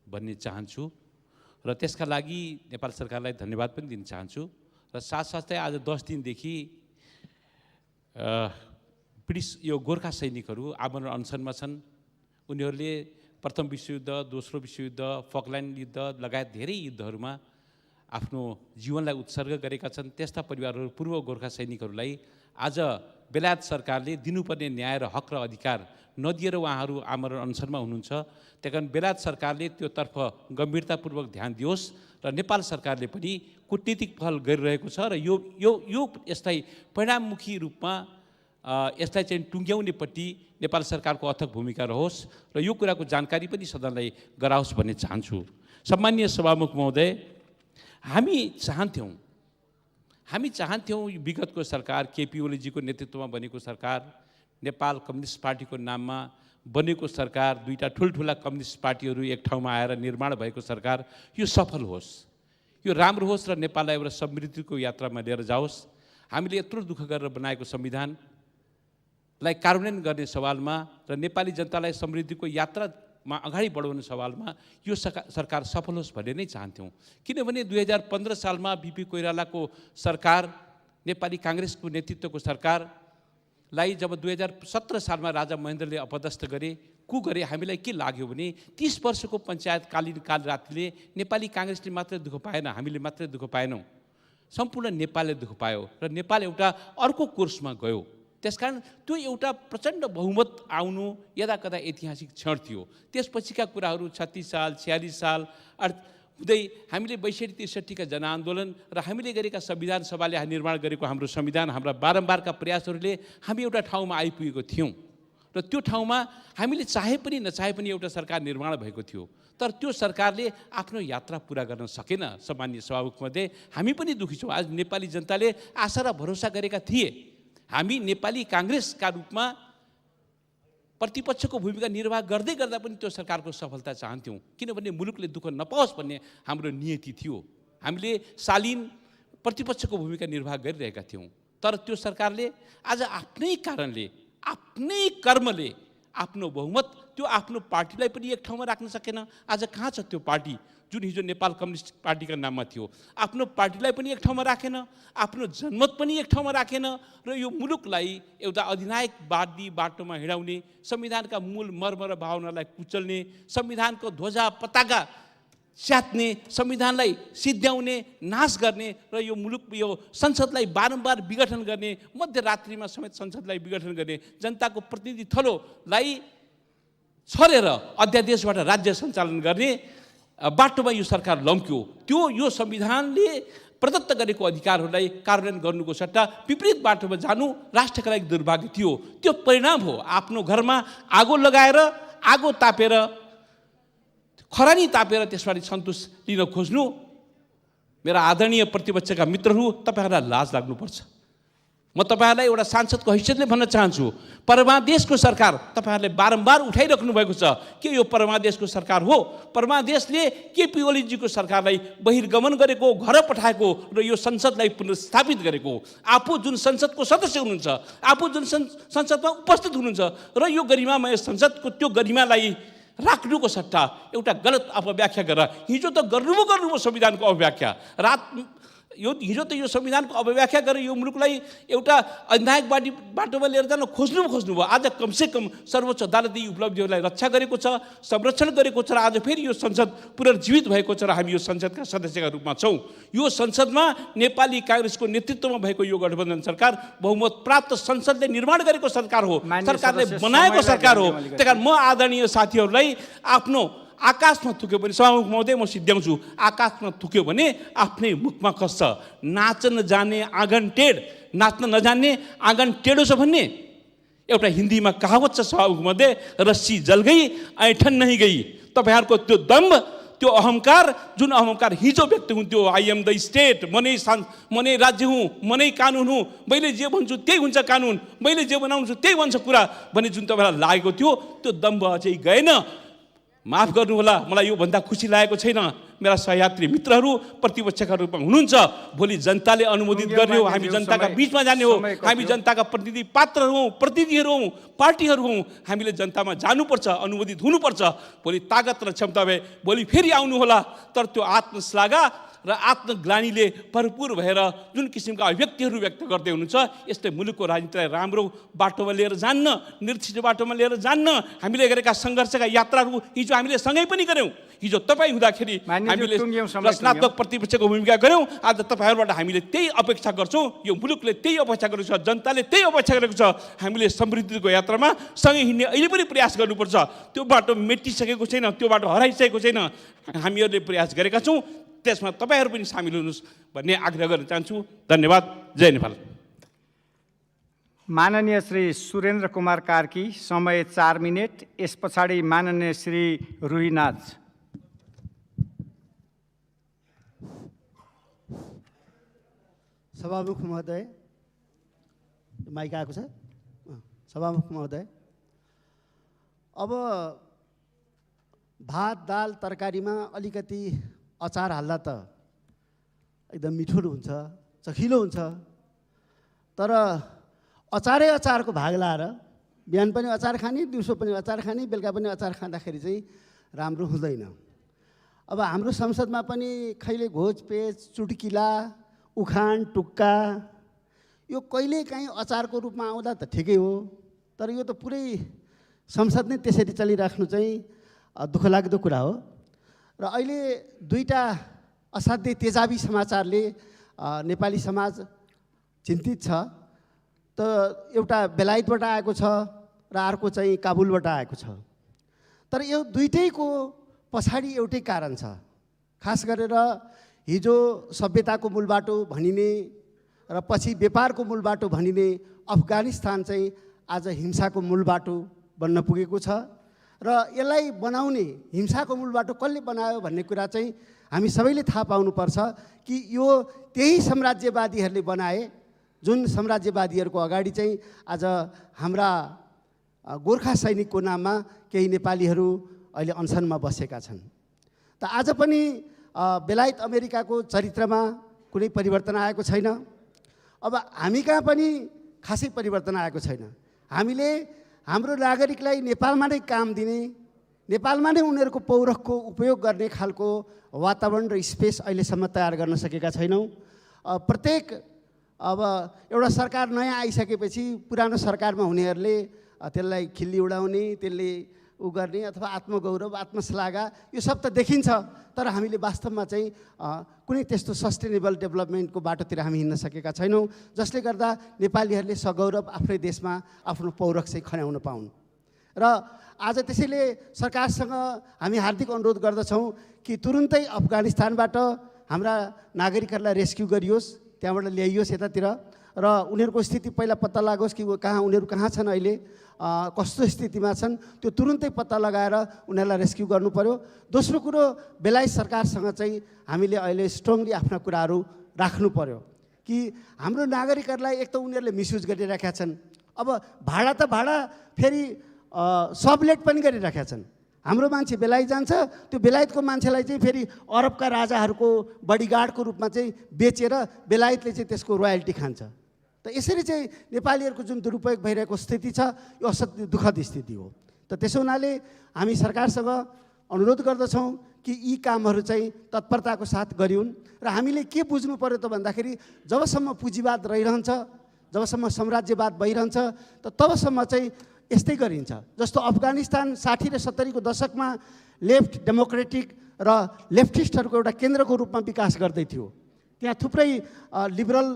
Speaker 7: भन्ने चाहन्छु र त्यसका लागि नेपाल सरकारलाई धन्यवाद पनि दिन चाहन्छु। र साथसाथै आज 10 दिनदेखि ब्रिटिस यो गोर्खा सैनिकहरू आमरण अनसनमा छन्। उनीहरूले प्रथम विश्वयुद्ध, दोस्रो विश्वयुद्ध, फकल्यान्ड युद्ध लगायत धेरै युद्धहरूमा आफ्नो जीवनलाई उत्सर्ग गरेका छन्। त्यस्ता परिवारहरू, पूर्व गोर्खा सैनिकहरूलाई आज बेलायत सरकारले दिनुपर्ने न्याय र हक र अधिकार नदिएर उहाँहरू आमरण अनसनमा हुनुहुन्छ। त्यही कारण बेलायत सरकारले त्योतर्फ गम्भीरतापूर्वक ध्यान दियोस् र नेपाल सरकारले पनि कूटनीतिक पहल गरिरहेको छ र यो यसलाई परिणाममुखी रूपमा यसलाई चाहिँ टुङ्ग्याउनेपट्टि नेपाल सरकारको अथक भूमिका रहोस् र यो कुराको जानकारी पनि सदनलाई गराओस् भन्ने चाहन्छु। सम्माननीय सभामुख महोदय, हामी चाहन्थ्यौँ विगतको सरकार, केपी ओलीजीको नेतृत्वमा बनेको सरकार, नेपाल कम्युनिस्ट पार्टीको नाममा बनेको सरकार, दुईटा ठुल्ठुला कम्युनिस्ट पार्टीहरू एक ठाउँमा आएर निर्माण भएको सरकार यो सफल होस्, यो राम्रो होस् र नेपाललाई एउटा समृद्धिको यात्रामा लिएर जाओस्। हामीले यत्रो दुःख गरेर बनाएको संविधानलाई कार्यान्वयन गर्ने सवालमा र नेपाली जनतालाई समृद्धिको यात्रामा अगाडि बढाउने सवालमा यो सरकार सफल होस् भन्ने नै चाहन्थ्यौँ। किनभने 2015 सालमा बिपी कोइरालाको सरकार, नेपाली काङ्ग्रेसको नेतृत्वको सरकारलाई जब 2017 सालमा राजा महेन्द्रले अपदस्थ गरे, हामीलाई के लाग्यो भने 30 वर्षको पञ्चायतकालीन कालरात्रिले नेपाली काङ्ग्रेसले मात्रै दुःख पाएन, हामीले मात्रै दुःख पाएनौँ, सम्पूर्ण नेपालले दुःख पायो र नेपाल एउटा अर्को कोर्समा गयो। त्यसकारण त्यो एउटा प्रचण्ड बहुमत आउनु यदाकदा ऐतिहासिक क्षण थियो। त्यसपछिका कुराहरू 36 साल 46 साल हुँदै हामीले 62-63 का जनआन्दोलन र हामीले गरेका संविधान सभाले निर्माण गरेको हाम्रो संविधान, हाम्रा बारम्बारका प्रयासहरूले हामी एउटा ठाउँमा आइपुगेको थियौँ र त्यो ठाउँमा हामीले चाहे पनि नचाहे पनि एउटा सरकार निर्माण भएको थियो। तर त्यो सरकारले आफ्नो यात्रा पुरा गर्न सकेन। सामान्य सभामुखमध्ये हामी पनि दुखी छौँ। आज नेपाली जनताले आशा र भरोसा गरेका थिए हामी नेपाली काङ्ग्रेसका रूपमा प्रतिपक्षको भूमिका निर्वाह गर्दै गर्दा पनि त्यो सरकारको सफलता चाहन्थ्यौँ, किनभने मुलुकले दुःख नपाओस् भन्ने हाम्रो नियति थियो। हामीले शालीन प्रतिपक्षको भूमिका निर्वाह गरिरहेका थियौँ। तर त्यो सरकारले आज आफ्नै कारणले, आफ्नै कर्मले आफ्नो बहुमत, त्यो आफ्नो पार्टीलाई पनि एक ठाउँमा राख्न सकेन। आज कहाँ छ त्यो पार्टी जुन हिजो नेपाल कम्युनिस्ट पार्टीका नाममा थियो? आफ्नो पार्टीलाई पनि एक ठाउँमा राखेन, आफ्नो जनमत पनि एक ठाउँमा राखेन र यो मुलुकलाई एउटा अधिनायकवादी बाटोमा हिँडाउने, संविधानका मूल मर्म र भावनालाई कुचल्ने, संविधानको ध्वजा पताका च्यात्ने, संविधानलाई सिद्ध्याउने, नाश गर्ने र यो मुलुक, यो संसदलाई बारम्बार विघटन गर्ने, मध्यरात्रिमा समेत संसदलाई विघटन गर्ने, जनताको प्रतिनिधि थलोलाई छरेर अध्यादेशबाट राज्य सञ्चालन गर्ने बाटोमा यो सरकार लम्क्यो। त्यो यो संविधानले प्रदत्त गरेको अधिकारहरूलाई कार्यान्वयन गर्नुको सट्टा विपरीत बाटोमा जानु राष्ट्रका लागि दुर्भाग्य थियो। त्यो परिणाम हो। आफ्नो घरमा आगो लगाएर, आगो तापेर, खरानी तापेर त्यसबाट सन्तोष लिन खोज्नु। मेरा आदरणीय प्रतिपक्षका मित्रहरू, तपाईँहरूलाई लाज लाग्नुपर्छ। म तपाईँहरूलाई एउटा सांसदको हैसियतले भन्न चाहन्छु, परमादेशको सरकार तपाईँहरूले बारम्बार उठाइराख्नु भएको छ के यो परमादेशको सरकार हो? परमादेशले केपी ओलीजीको सरकारलाई बहिर्गमन गरेको, घर पठाएको र यो संसदलाई पुनर्स्थापित गरेको। आफू जुन संसदको सदस्य हुनुहुन्छ, आफू जुन संसदमा उपस्थित हुनुहुन्छ र यो गरिमामय संसदको त्यो गरिमालाई राख्नुको सट्टा एउटा गलत अपव्याख्या गरेर, हिजो त गर्नुभयो संविधानको अपव्याख्या, यो हिजो त यो संविधानको अपव्याख्या गरेर यो मुलुकलाई एउटा अन्धायक बाटोमा लिएर जान खोज्नुभयो। आज कमसेकम सर्वोच्च अदालतले यी उपलब्धिहरूलाई रक्षा गरेको छ, संरक्षण गरेको छ र आज फेरि यो संसद पुनर्जीवित भएको छ र हामी यो संसदका सदस्यका रूपमा छौँ। यो संसदमा नेपाली काङ्ग्रेसको नेतृत्वमा भएको यो गठबन्धन सरकार बहुमत प्राप्त संसदले निर्माण गरेको सरकार हो, सरकारले बनाएको सरकार हो। त्यही कारण म आदरणीय साथीहरूलाई आफ्नो आकाशमा थुक्यो भने, सभामुख महोदय म सिद्ध्याउँछु, आकाशमा थुक्यो भने आफ्नै मुखमा खस्छ। नाच्न जाने आँगन टेढ, नाच्न नजान्ने आँगन टेढो छ भन्ने एउटा हिन्दीमा कहावत छ सभामुख महोदय। रस्सी जल गई ऐठन नहीं गई। तपाईँहरूको त्यो दम्भ, त्यो अहङ्कार, जुन अहङ्कार हिजो व्यक्त हुन्थ्यो, आई एम द स्टेट, म नै राज्य हुँ, म नै कानुन हुँ, मैले जे भन्छु त्यही हुन्छ कानुन, मैले जे बनाउँछु त्यही भन्छ कुरा भन्ने जुन तपाईँलाई लागेको थियो, त्यो दम्भ अझै गएन। माफ गर्नुहोला, मलाई यो भन्दा खुसी लागेको छैन। मेरा सहयात्री मित्रहरू प्रतिपक्षका रूपमा हुनुहुन्छ। भोलि जनताले अनुमोदित गर्ने हो, हामी जनताका बिचमा जाने हो, हामी जनताका प्रतिनिधि पात्रहरू हौँ, प्रतिनिधिहरू हौँ, पार्टीहरू हौँ। हामीले जनतामा जानुपर्छ, अनुमोदित हुनुपर्छ। भोलि ताकत र क्षमता भए भोलि फेरि आउनुहोला। तर त्यो आत्मश्लाघा र आत्मग्लानीले भरपुर भएर जुन किसिमका अभिव्यक्तिहरू व्यक्त गर्दै हुनुहुन्छ, यसले मुलुकको राजनीतिलाई राम्रो बाटोमा लिएर जान्न, निर्दिष्ट बाटोमा लिएर जान्न। हामीले गरेका सङ्घर्षका यात्राहरू हिजो हामीले सँगै पनि गऱ्यौँ। हिजो तपाईँ हुँदाखेरि हामीले रचनात्मक प्रतिपक्षको भूमिका गऱ्यौँ। आज तपाईँहरूबाट हामीले त्यही अपेक्षा गर्छौँ। यो मुलुकले त्यही अपेक्षा गरेको छ, जनताले त्यही अपेक्षा गरेको छ। हामीले समृद्धिको यात्रामा सँगै हिँड्ने अहिले पनि प्रयास गर्नुपर्छ। त्यो बाटो मेटिसकेको छैन, त्यो बाटो हराइसकेको छैन। हामीहरूले प्रयास गरेका छौँ, त्यसमा तपाईँहरू पनि सामेल हुनुहोस् भन्ने आग्रह गर्न चाहन्छु। धन्यवाद। जय नेपाल।
Speaker 2: माननीय श्री सुरेन्द्र कुमार कार्की, समय 4 मिनेट। यस पछाडि माननीय श्री रुहीनाज।
Speaker 8: सभामुख महोदय, माइक आएको छ? सभामुख महोदय, अब भात दाल तरकारीमा अलिकति अचार हाल्दा त एकदम मिठो हुन्छ, चखिलो हुन्छ। तर अचारको भाग लाएर बिहान पनि अचार खाने, दिउँसो पनि अचार खाने, बेलुका पनि अचार खाँदाखेरि चाहिँ राम्रो हुँदैन। अब हाम्रो संसदमा पनि खैले घोजपेच, चुटकिला, उखान टुक्का यो कहिलेकाहीँ अचारको रूपमा आउँदा त ठिकै हो। तर यो त पुरै संसद नै त्यसरी चलिराख्नु चाहिँ दुःखलाग्दो कुरा हो। र अहिले दुईटा असाध्यै तेजाबी समाचारले नेपाली समाज चिन्तित छ। त एउटा बेलायतबाट आएको छ र अर्को चाहिँ काबुलबाट आएको छ। तर यो दुईटैको पछाडि एउटै कारण छ। खास गरेर हिजो सभ्यताको मूलबाटो भनिने र पछि व्यापारको मूलबाटो भनिने अफगानिस्तान चाहिँ आज हिंसाको मूलबाटो बन्न पुगेको छ। र यसलाई बनाउने हिंसाको मूलबाटो कसले बनायो भन्ने कुरा चाहिँ हामी सबैले थाहा पाउनुपर्छ कि यो त्यही साम्राज्यवादीहरूले बनाए, जुन साम्राज्यवादीहरूको अगाडि चाहिँ आज हाम्रा गोर्खा सैनिकको नाममा केही नेपालीहरू अहिले अनसनमा बसेका छन्। त आज पनि बेलायत अमेरिकाको चरित्रमा कुनै परिवर्तन आएको छैन। अब हामी कहाँ पनि खासै परिवर्तन आएको छैन। हामीले हाम्रो नागरिकलाई नेपालमा नै काम दिने, नेपालमा नै उनीहरूको पौरखको उपयोग गर्ने खालको वातावरण र स्पेस अहिलेसम्म तयार गर्न सकेका छैनौँ। प्रत्येक अब एउटा सरकार नयाँ आइसकेपछि पुरानो सरकारमा हुनेहरूले त्यसलाई खिल्ली उडाउने, त्यसले उ गर्ने अथवा आत्मगौरव, आत्मश्लाघा यो सब त देखिन्छ। तर हामीले वास्तवमा चाहिँ कुनै त्यस्तो सस्टेनेबल डेभलपमेन्टको बाटोतिर हामी हिँड्न सकेका छैनौँ, जसले गर्दा नेपालीहरूले सगौरव आफ्नै देशमा आफ्नो पौरख चाहिँ खन्याउन पाउन्। र आज त्यसैले सरकारसँग हामी हार्दिक अनुरोध गर्दछौँ कि तुरुन्तै अफगानिस्तानबाट हाम्रा नागरिकहरूलाई रेस्क्यु गरियोस्, त्यहाँबाट ल्याइयोस् यतातिर र उनीहरूको स्थिति पहिला पत्ता लागोस् कि उनीहरू कहाँ छन्, अहिले कस्तो स्थितिमा छन्, त्यो तुरुन्तै पत्ता लगाएर उनीहरूलाई रेस्क्यु गर्नु पर्यो। दोस्रो कुरो, बेलायत सरकारसँग चाहिँ हामीले अहिले स्ट्रङली आफ्ना कुराहरू राख्नु पर्यो कि हाम्रो नागरिकहरूलाई एक त उनीहरूले मिसयुज गरिरहेका छन्। अब भाडा त भाडा फेरि सबलेट पनि गरिरहेका छन्। हाम्रो मान्छे बेलायत जान्छ, त्यो बेलायतको मान्छेलाई चाहिँ फेरि अरबका राजाहरूको बडीगार्डको रूपमा चाहिँ बेचेर बेलायतले चाहिँ त्यसको रोयल्टी खान्छ। त यसरी चाहिँ नेपालीहरूको जुन दुरुपयोग भइरहेको स्थिति छ, यो असाध्यै दुःखद स्थिति हो। त त्यसो हुनाले हामी सरकारसँग अनुरोध गर्दछौँ कि यी कामहरू चाहिँ तत्परताको साथ गरिउन्। र हामीले के बुझ्नु पर्यो त भन्दाखेरि जबसम्म पुँजीवाद रहिरहन्छ, जबसम्म साम्राज्यवाद भइरहन्छ, त तबसम्म चाहिँ यस्तै गरिन्छ। जस्तो अफगानिस्तान 60 र 70 को दशकमा लेफ्ट डेमोक्रेटिक र लेफ्टिस्टहरूको एउटा केन्द्रको रूपमा विकास गर्दै थियो। त्यहाँ थुप्रै लिबरल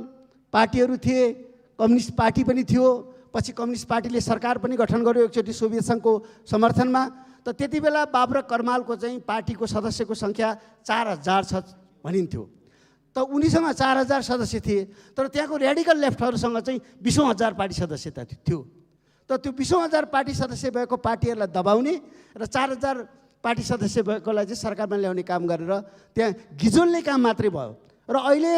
Speaker 8: पार्टीहरू थिए, कम्युनिस्ट पार्टी पनि थियो। पछि कम्युनिस्ट पार्टीले सरकार पनि गठन गर्यो एकचोटि सोभियत सङ्घको समर्थनमा। त त्यति बेला बाबरक करमालको चाहिँ पार्टीको सदस्यको सङ्ख्या 4000 छ भनिन्थ्यो। त उनीसँग 4000 सदस्य थिए, तर त्यहाँको रेडिकल लेफ्टहरूसँग चाहिँ 20,000 पार्टी सदस्यता थियो। त त्यो 20,000 पार्टी सदस्य भएको पार्टीहरूलाई दबाउने र 4000 पार्टी सदस्य भएकोलाई चाहिँ सरकारमा ल्याउने काम गरेर त्यहाँ गिजोल्ने काम मात्रै भयो। र अहिले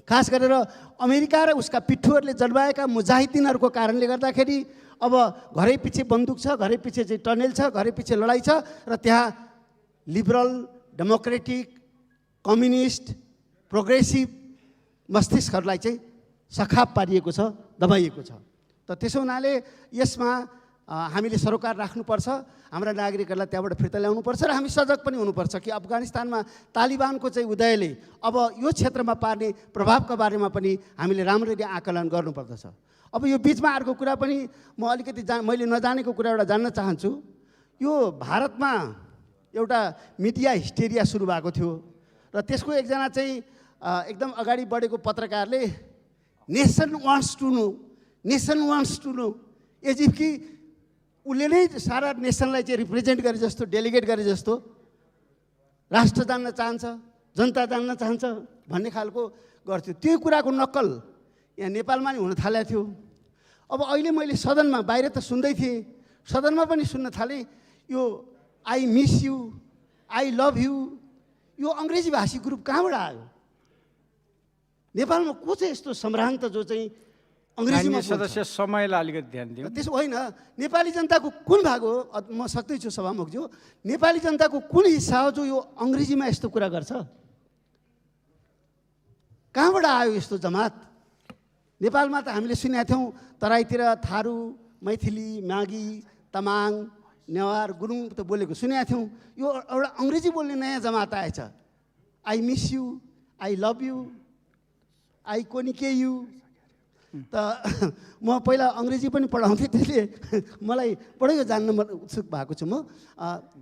Speaker 8: खास गरेर अमेरिका र उसका पिट्ठुहरूले जन्माएका मुजाहिदिनहरूको कारणले गर्दाखेरि अब घरै पछि बन्दुक छ, घरै पछि चाहिँ टनेल छ, घरै पछि लडाइँ छ, र त्यहाँ लिबरल डेमोक्रेटिक कम्युनिस्ट प्रोग्रेसिभ मस्तिष्कहरूलाई चाहिँ सखाप पारिएको छ, दबाइएको छ। त त्यसो हुनाले यसमा हामीले सरोकार राख्नुपर्छ, हाम्रा नागरिकहरूलाई त्यहाँबाट फिर्ता ल्याउनुपर्छ र हामी सजग पनि हुनुपर्छ कि अफगानिस्तानमा तालिबानको चाहिँ उदयले अब यो क्षेत्रमा पार्ने प्रभावका बारेमा पनि हामीले राम्ररी आकलन गर्नुपर्दछ। अब यो बिचमा अर्को कुरा पनि म अलिकति मैले नजानेको कुरा एउटा जान्न चाहन्छु। यो भारतमा एउटा मिडिया हिस्टेरिया सुरु भएको थियो र त्यसको एकजना चाहिँ एकदम अगाडि बढेको पत्रकारले nation wants to know as if कि उसले नै सारा नेसनलाई चाहिँ रिप्रेजेन्ट गरे जस्तो, डेलिगेट गरे जस्तो, राष्ट्र जान्न चाहन्छ, जनता जान्न चाहन्छ भन्ने खालको गर्थ्यो। त्यो कुराको नक्कल यहाँ नेपालमा नि हुन थालेको थियो। अब अहिले मैले सदनमा बाहिर त सुन्दै थिएँ, सदनमा पनि सुन्न थालेँ यो I miss you, I love you, यो अङ्ग्रेजी भाषी ग्रुप कहाँबाट आयो? नेपालमा को चाहिँ यस्तो सम्भ्रान्त जो चाहिँ अङ्ग्रेजीमा
Speaker 2: सदस्य समयलाई अलिकति ध्यान दिउँ।
Speaker 8: त्यसो होइन, नेपाली जनताको कुन भाग हो, म सक्दैछु सभामुखज्यू, नेपाली जनताको कुन हिस्सा हो जो यो अङ्ग्रेजीमा यस्तो कुरा गर्छ? कहाँबाट आयो यस्तो जमात? नेपालमा त हामीले सुनेका थियौँ तराईतिर थारू, मैथिली, मागी, तमाङ, नेवार, गुरुङ त बोलेको सुनेका थियौँ। यो एउटा अङ्ग्रेजी बोल्ने नयाँ जमात आएछ। I miss you, I love you, I कोनिके यु। त म पहिला अङ्ग्रेजी पनि पढाउँथेँ, त्यसले मलाई बडै यो जान्न उत्सुक भएको छु म।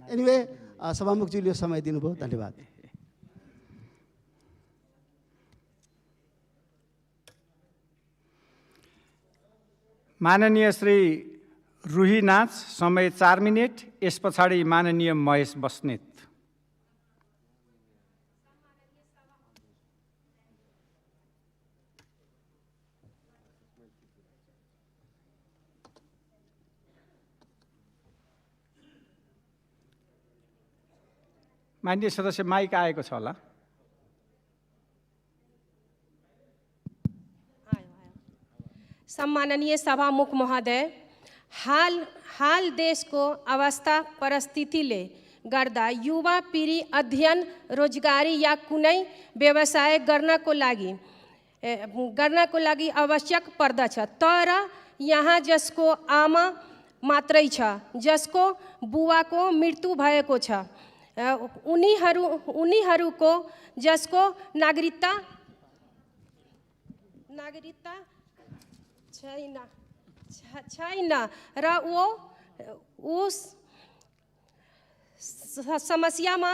Speaker 8: एनिवे सभामुखज्यूले यो समय दिनुभयो, धन्यवाद।
Speaker 2: माननीय श्री रुही नाच, समय 4 मिनेट। यस पछाडि माननीय महेश बस्नेत। माननीय सदस्य माइक आएको छ होला?
Speaker 9: सम्माननीय सभामुख महोदय, हाल देशको अवस्था परिस्थितिले गर्दा युवा पीढी अध्ययन, रोजगारी या कुनै व्यवसाय गर्नको लागि आवश्यक पर्दछ। तर यहाँ जसको आमा मात्रै छ, जसको बुवाको मृत्यु भएको छ, उनीहरूको जसको नागरिकता छैन र वो उस समस्यामा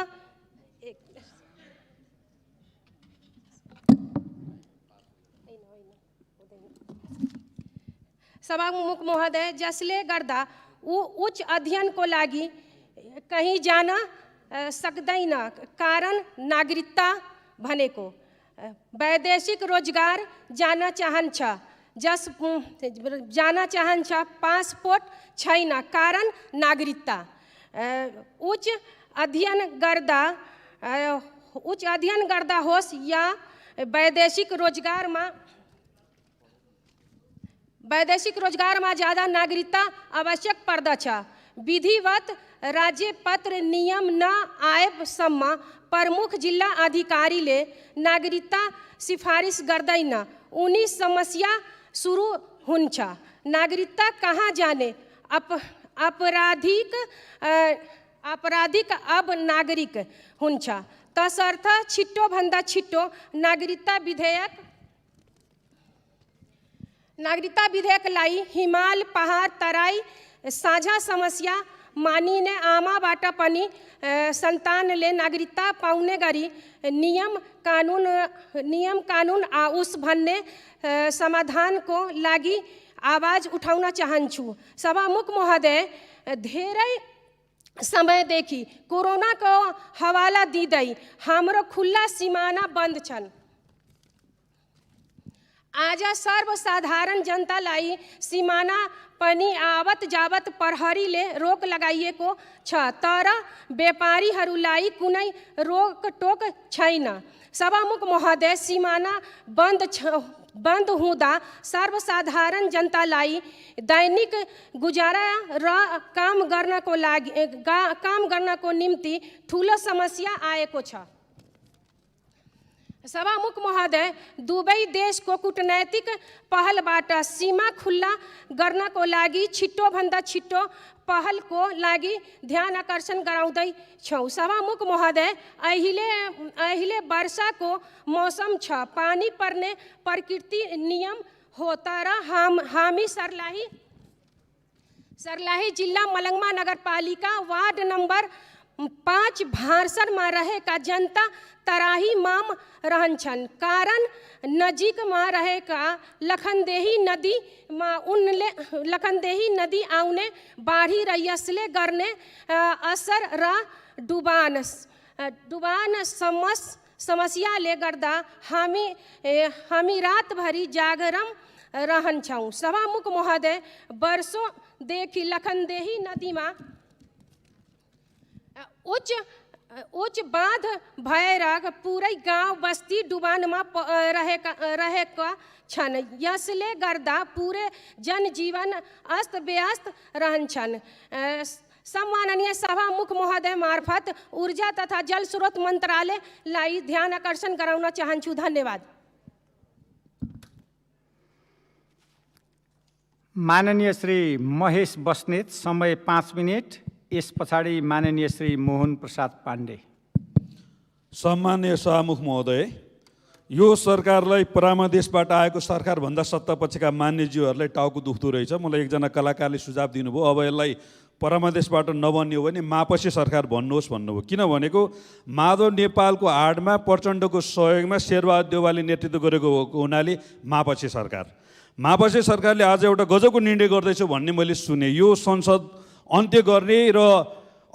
Speaker 9: सभामुख महोदय, जसले गर्दा ऊ उच्च अध्ययनको लागि कहीँ जान सक्दैन। कारण नागरिकता भनेको वैदेशिक रोजगार जान चाहन्छ, पासपोर्ट छैन, कारण नागरिकता। उच्च अध्ययन गर्दा होस् या वैदेशिक रोजगारमा ज्यादा नागरिकता आवश्यक पर्दछ। विधिवत राज्य पत्र नियम न आएसम्म प्रमुख जिल्ला अधिकारीले नागरिकता सिफारिस गर्दैन। उनी समस्या सुरु हुन्छ। नागरिकता कहाँ जाने? आपराधिक अब नागरिक हुन्छ, तसर्थ छिट्टोभन्दा छिट्टो नागरिकता विधेयकलाई हिमाल, पहाड, तराई साझा समस्या मानिने आमाबाट पनि सन्तानले नागरिकता पाउने गरी नियम कानुन आओस् भन्ने समाधानको लागि आवाज उठाउन चाहन्छु। सभामुख महोदय, धेरै समयदेखि कोरोनाको हवाला दिँदै हाम्रो खुल्ला सिमाना बन्द छन्। आज सर्वसाधारण जनतालाई सिमाना पनि आवत जावत प्रहरीले रोक लगाइएको छ, तर व्यापारीहरूलाई कुनै रोकटोक छैन। सभामुख महोदय, सिमाना बन्द हुँदा सर्वसाधारण जनतालाई दैनिक गुजारा र काम गर्नको निम्ति ठुलो समस्या आएको छ। सभामुख महोदय, दुवै देशको कूटनैतिक पहलबाट सीमा खुल्ला गर्नको लागि छिट्टोभन्दा छिट्टो पहलको लागि ध्यान आकर्षण गराउँदैछौँ। सभामुख महोदय, अहिले वर्षाको मौसम छ, पानी पर्ने प्रकृति नियम हो, तर हामी सर्लाही जिल्ला मलङ्गमा नगरपालिका वार्ड नम्बर 5 भान्सरमा रहेका जनता तराहीमाम रहन्छन्, कारण नजिकमा रहेका लखनदेही नदी आउने बाढी र यसले गर्ने असर र डुबान समस्याले गर्दा हामी रातभरि जागरण रहन्छौँ। सभामुख महोदय, वर्षौंदेखि लखनदेही नदीमा उच्च बाँध भएर पुरै गाउँ बस्ती डुबानमा रहेका छन्, यसले गर्दा पुरै जनजीवन अस्तव्यस्त रहन्छन्। सम्माननीय सभामुख महोदय मार्फत ऊर्जा तथा जल स्रोत मन्त्रालयलाई ध्यान आकर्षण गराउन चाहन्छु। धन्यवाद।
Speaker 2: माननीय श्री महेश बस्नेत, समय 5 मिनट। यस पछाडि माननीय श्री मोहन प्रसाद पाण्डे।
Speaker 10: सम्माननीय सभामुख महोदय, यो सरकारलाई परामदेशबाट आएको सरकारभन्दा सत्तापक्षका मान्यज्यूहरूलाई टाउको दुख्दो रहेछ। मलाई एकजना कलाकारले सुझाव दिनुभयो, अब यसलाई परामदेशबाट नबन्ने हो भने मापसी सरकार भन्नुहोस् भन्नुभयो। किन भनेको माधव नेपालको आडमा प्रचण्डको सहयोगमा शेरबहादुर देउवाले नेतृत्व गरेको हुनाले मापसी सरकारले आज एउटा गजबको निर्णय गर्दैछ भन्ने मैले सुने। यो संसद अन्त्य गर्ने र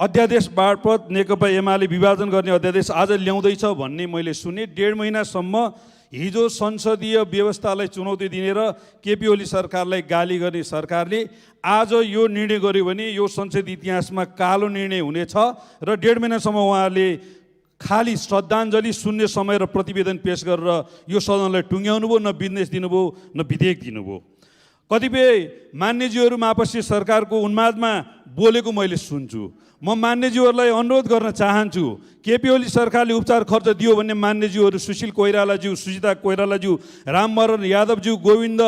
Speaker 10: अध्यादेश मार्फत नेकपा एमाले विभाजन गर्ने अध्यादेश आज ल्याउँदैछ भन्ने मैले सुने। 1.5 महिनासम्म हिजो संसदीय व्यवस्थालाई चुनौती दिने र केपी ओली सरकारलाई गाली गर्ने सरकारले आज यो निर्णय गर्यो भने यो संसदीय इतिहासमा कालो निर्णय हुनेछ र 1.5 महिनासम्म उहाँले खाली श्रद्धाञ्जली सुन्ने समय र प्रतिवेदन पेश गरेर यो सदनलाई टुङ्ग्याउनु भयो, न बिजनेस दिनुभयो न विधेयक दिनुभयो। कतिपय मान्यज्यूहरू मापसी सरकारको उन्मादमा बोलेको मैले सुन्छु। म मान्यज्यूहरूलाई अनुरोध गर्न चाहन्छु, केपी ओली सरकारले उपचार खर्च दियो भने मान्यज्यूहरू सुशील कोइरालाज्यू, सुजिता कोइरालाज्यू, राममरण यादवज्यू, गोविन्द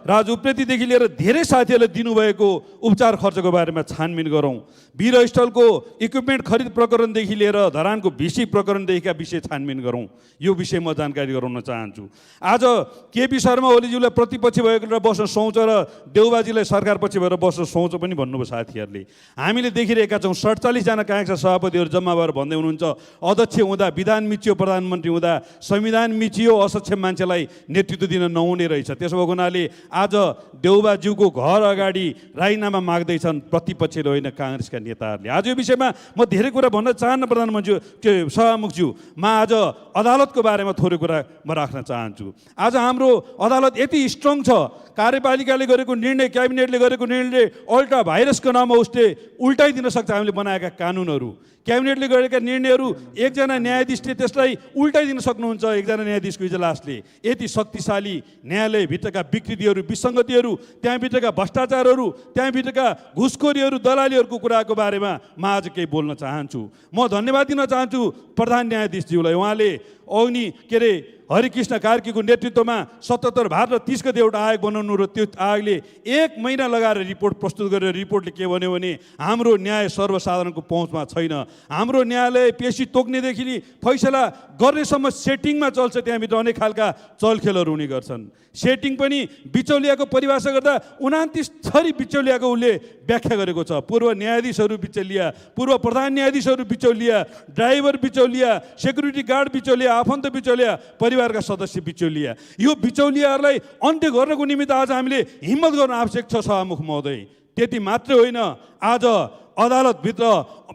Speaker 10: राज उप्रेतीदेखि लिएर धेरै साथीहरूले दिनुभएको उपचार खर्चको बारेमा छानबिन गरौँ। वीरस्थलको इक्विपमेन्ट खरिद प्रकरणदेखि लिएर धरानको भिसी प्रकरणदेखिका विषय छानबिन गरौँ। यो विषय म जानकारी गराउन चाहन्छु। आज केपी शर्मा ओलीज्यूलाई प्रतिपक्ष भएको बस्न सुहाउँछ र देउबाजीलाई सरकारपछि भएर बस्न सुहाउँछ पनि भन्नुभयो साथीहरूले। हामीले देखिरहेका छौँ 47 जना काङ्ग्रेसका सभापतिहरू जम्मा भएर भन्दै हुनुहुन्छ, अध्यक्ष हुँदा विधान मिचियो, प्रधानमन्त्री हुँदा संविधान मिचियो, असक्षम मान्छेलाई नेतृत्व दिन नहुने रहेछ। त्यसो भएको हुनाले आज देउबाज्यूको घर अगाडि राजीनामा माग्दैछन् प्रतिपक्षले होइन काङ्ग्रेसका नेताहरूले। आज यो विषयमा म धेरै कुरा भन्न चाहन्न प्रधानमन्त्री सभामुखज्यू। म आज अदालतको बारेमा थोरै कुरा म राख्न चाहन्छु। आज हाम्रो अदालत यति स्ट्रङ छ, कार्यपालिकाले गरेको निर्णय, क्याबिनेटले गरेको निर्णयले अल्ट्रा भाइरसको नाममा उसले उल्टाइदिन सक्छ हामीले बनाएका कानुनहरू। क्याबिनेटले गरेका निर्णयहरू एकजना न्यायाधीशले त्यसलाई उल्टाइदिन सक्नुहुन्छ, एकजना न्यायाधीशको इजलासले। यति शक्तिशाली न्यायालयभित्रका विकृतिहरू, विसङ्गतिहरू, त्यहाँभित्रका भ्रष्टाचारहरू, त्यहाँभित्रका घुसखोरीहरू, दलालीहरूको कुराको बारेमा म आज केही बोल्न चाहन्छु। म धन्यवाद दिन चाहन्छु प्रधान न्यायाधीशज्यूलाई। उहाँले अग्नि के अरे हरिकृष्ण कार्कीको नेतृत्वमा 77 भार र 30 गते एउटा आयोग बनाउनु र त्यो आयोगले 1 महिना लगाएर रिपोर्ट प्रस्तुत गरेर रिपोर्टले के भन्यो भने हाम्रो न्याय सर्वसाधारणको पहुँचमा छैन। हाम्रो न्यायालय पेशी तोक्नेदेखि फैसला गर्नेसम्म सेटिङमा चल्छ। त्यहाँभित्र अनेक खालका चलखेलहरू हुने गर्छन्। सेटिङ पनि बिचौलियाको परिभाषा गर्दा 29 थरी बिचौलियाको उसले व्याख्या गरेको छ। पूर्व न्यायाधीशहरू बिचौलिया, पूर्व प्रधान न्यायाधीशहरू बिचौलिया, ड्राइभर बिचौलिया, सेक्युरिटी गार्ड बिचौलिया, आफन्त बिचौलिया, परिवारका सदस्य बिचौलिया। यो बिचौलियाहरूलाई अन्त्य गर्नको निमित्त आज हामीले हिम्मत गर्न आवश्यक छ सभामुख महोदय। त्यति मात्रै होइन, आज अदालतभित्र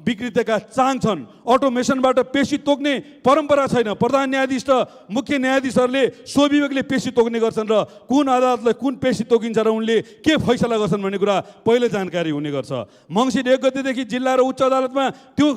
Speaker 10: विकृतिका चाङ छन्। अटोमेसनबाट पेशी तोक्ने परम्परा छैन। प्रधान न्यायाधीश र मुख्य न्यायाधीशहरूले स्वविवेकले पेशी तोक्ने गर्छन् र कुन अदालतलाई कुन पेशी तोकिन्छ र उनले के फैसला गर्छन् भन्ने कुरा पहिले जानकारी हुने गर्छ। मङ्सिर 1 गतेदेखि जिल्ला र उच्च अदालतमा त्यो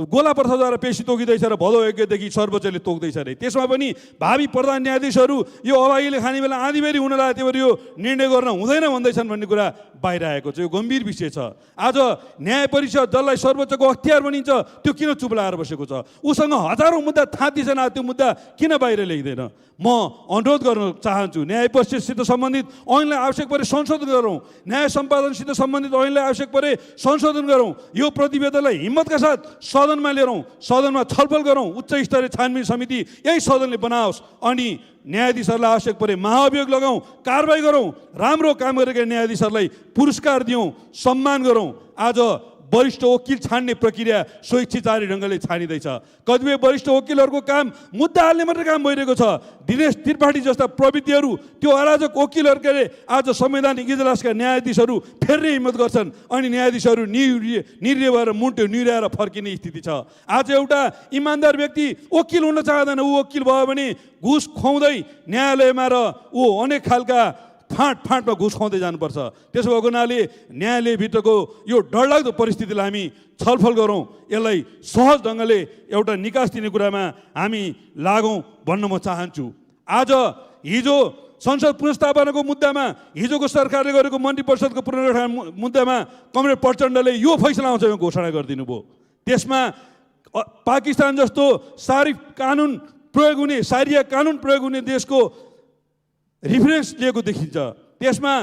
Speaker 10: गोला प्रथाद्वारा पेशी तोकिँदैछ र भदौ 1 गतेदेखि सर्वोच्चले तोक्दैछ अरे। त्यसमा पनि भावी प्रधान न्यायाधीशहरू यो अभागीले खाने बेला आँधीबेरी हुन लाग्यो, त्यही भएर यो निर्णय गर्न हुँदैन भन्दैछन् भन्ने कुरा बाहिर आएको छ। यो गम्भीर विषय छ। आज न्याय परिषद जसलाई सर्वोच्चको अख्तियार भनिन्छ त्यो किन चुप लाएर बसेको छ? उसँग हजारौँ मुद्दा थाँतीछन्, त्यो मुद्दा किन बाहिर ल्याइँदैन? म अनुरोध गर्न चाहन्छु, न्याय परिषदसित सम्बन्धित ऐनलाई आवश्यक परे संशोधन गरौँ, न्याय सम्पादनसित सम्बन्धित ऐनलाई आवश्यक परे संशोधन गरौँ, यो प्रतिवेदनलाई हिम्मतका साथ सदनमा ल्याउँ, सदनमा छलफल गरौँ, उच्च स्तरीय छानबिन समिति यही सदनले बनाओस्, अनि न्यायाधीशहरूलाई आवश्यक परे महाअभियोग लगाउँ, कारबाही गरौँ, राम्रो काम गरेका न्यायाधीशहरूलाई पुरस्कार दिउँ, सम्मान गरौँ। आज वरिष्ठ वकिल छान्ने प्रक्रिया स्वेच्छाचारी ढङ्गले छानिँदैछ। कतिपय वरिष्ठ वकिलहरूको काम मुद्दा हाल्ने मात्रै काम भइरहेको छ। दिनेश त्रिपाठी जस्ता प्रविधिहरू त्यो अराजक वकिलहरूले आज संवैधानिक इजलासका न्यायाधीशहरू फेर्ने हिम्मत गर्छन्, अनि न्यायाधीशहरू निर्णय भएर मुन्टो निराएर फर्किने स्थिति छ। आज एउटा इमान्दार व्यक्ति वकिल हुन चाहँदैन, ऊ वकिल भयो भने घुस खुवाउँदै न्यायालयमा र ऊ अनेक खालका फाँटमा घुस खुवाउँदै जानुपर्छ। त्यसो भएको हुनाले न्यायालयभित्रको यो डरलाग्दो परिस्थितिलाई हामी छलफल गरौँ, यसलाई सहज ढङ्गले एउटा निकास दिने कुरामा हामी लागौँ भन्न म चाहन्छु। आज हिजो संसद पुनर्स्थापनाको मुद्दामा, हिजोको सरकारले गरेको मन्त्री परिषदको पुनर्गठन मुद्दामा कमरेड प्रचण्डले यो फैसला आउँछ घोषणा गरिदिनु भयो। त्यसमा पाकिस्तान जस्तो सारिया कानुन प्रयोग हुने देशको रेफरेन्स लिएको देखिन्छ। त्यसमा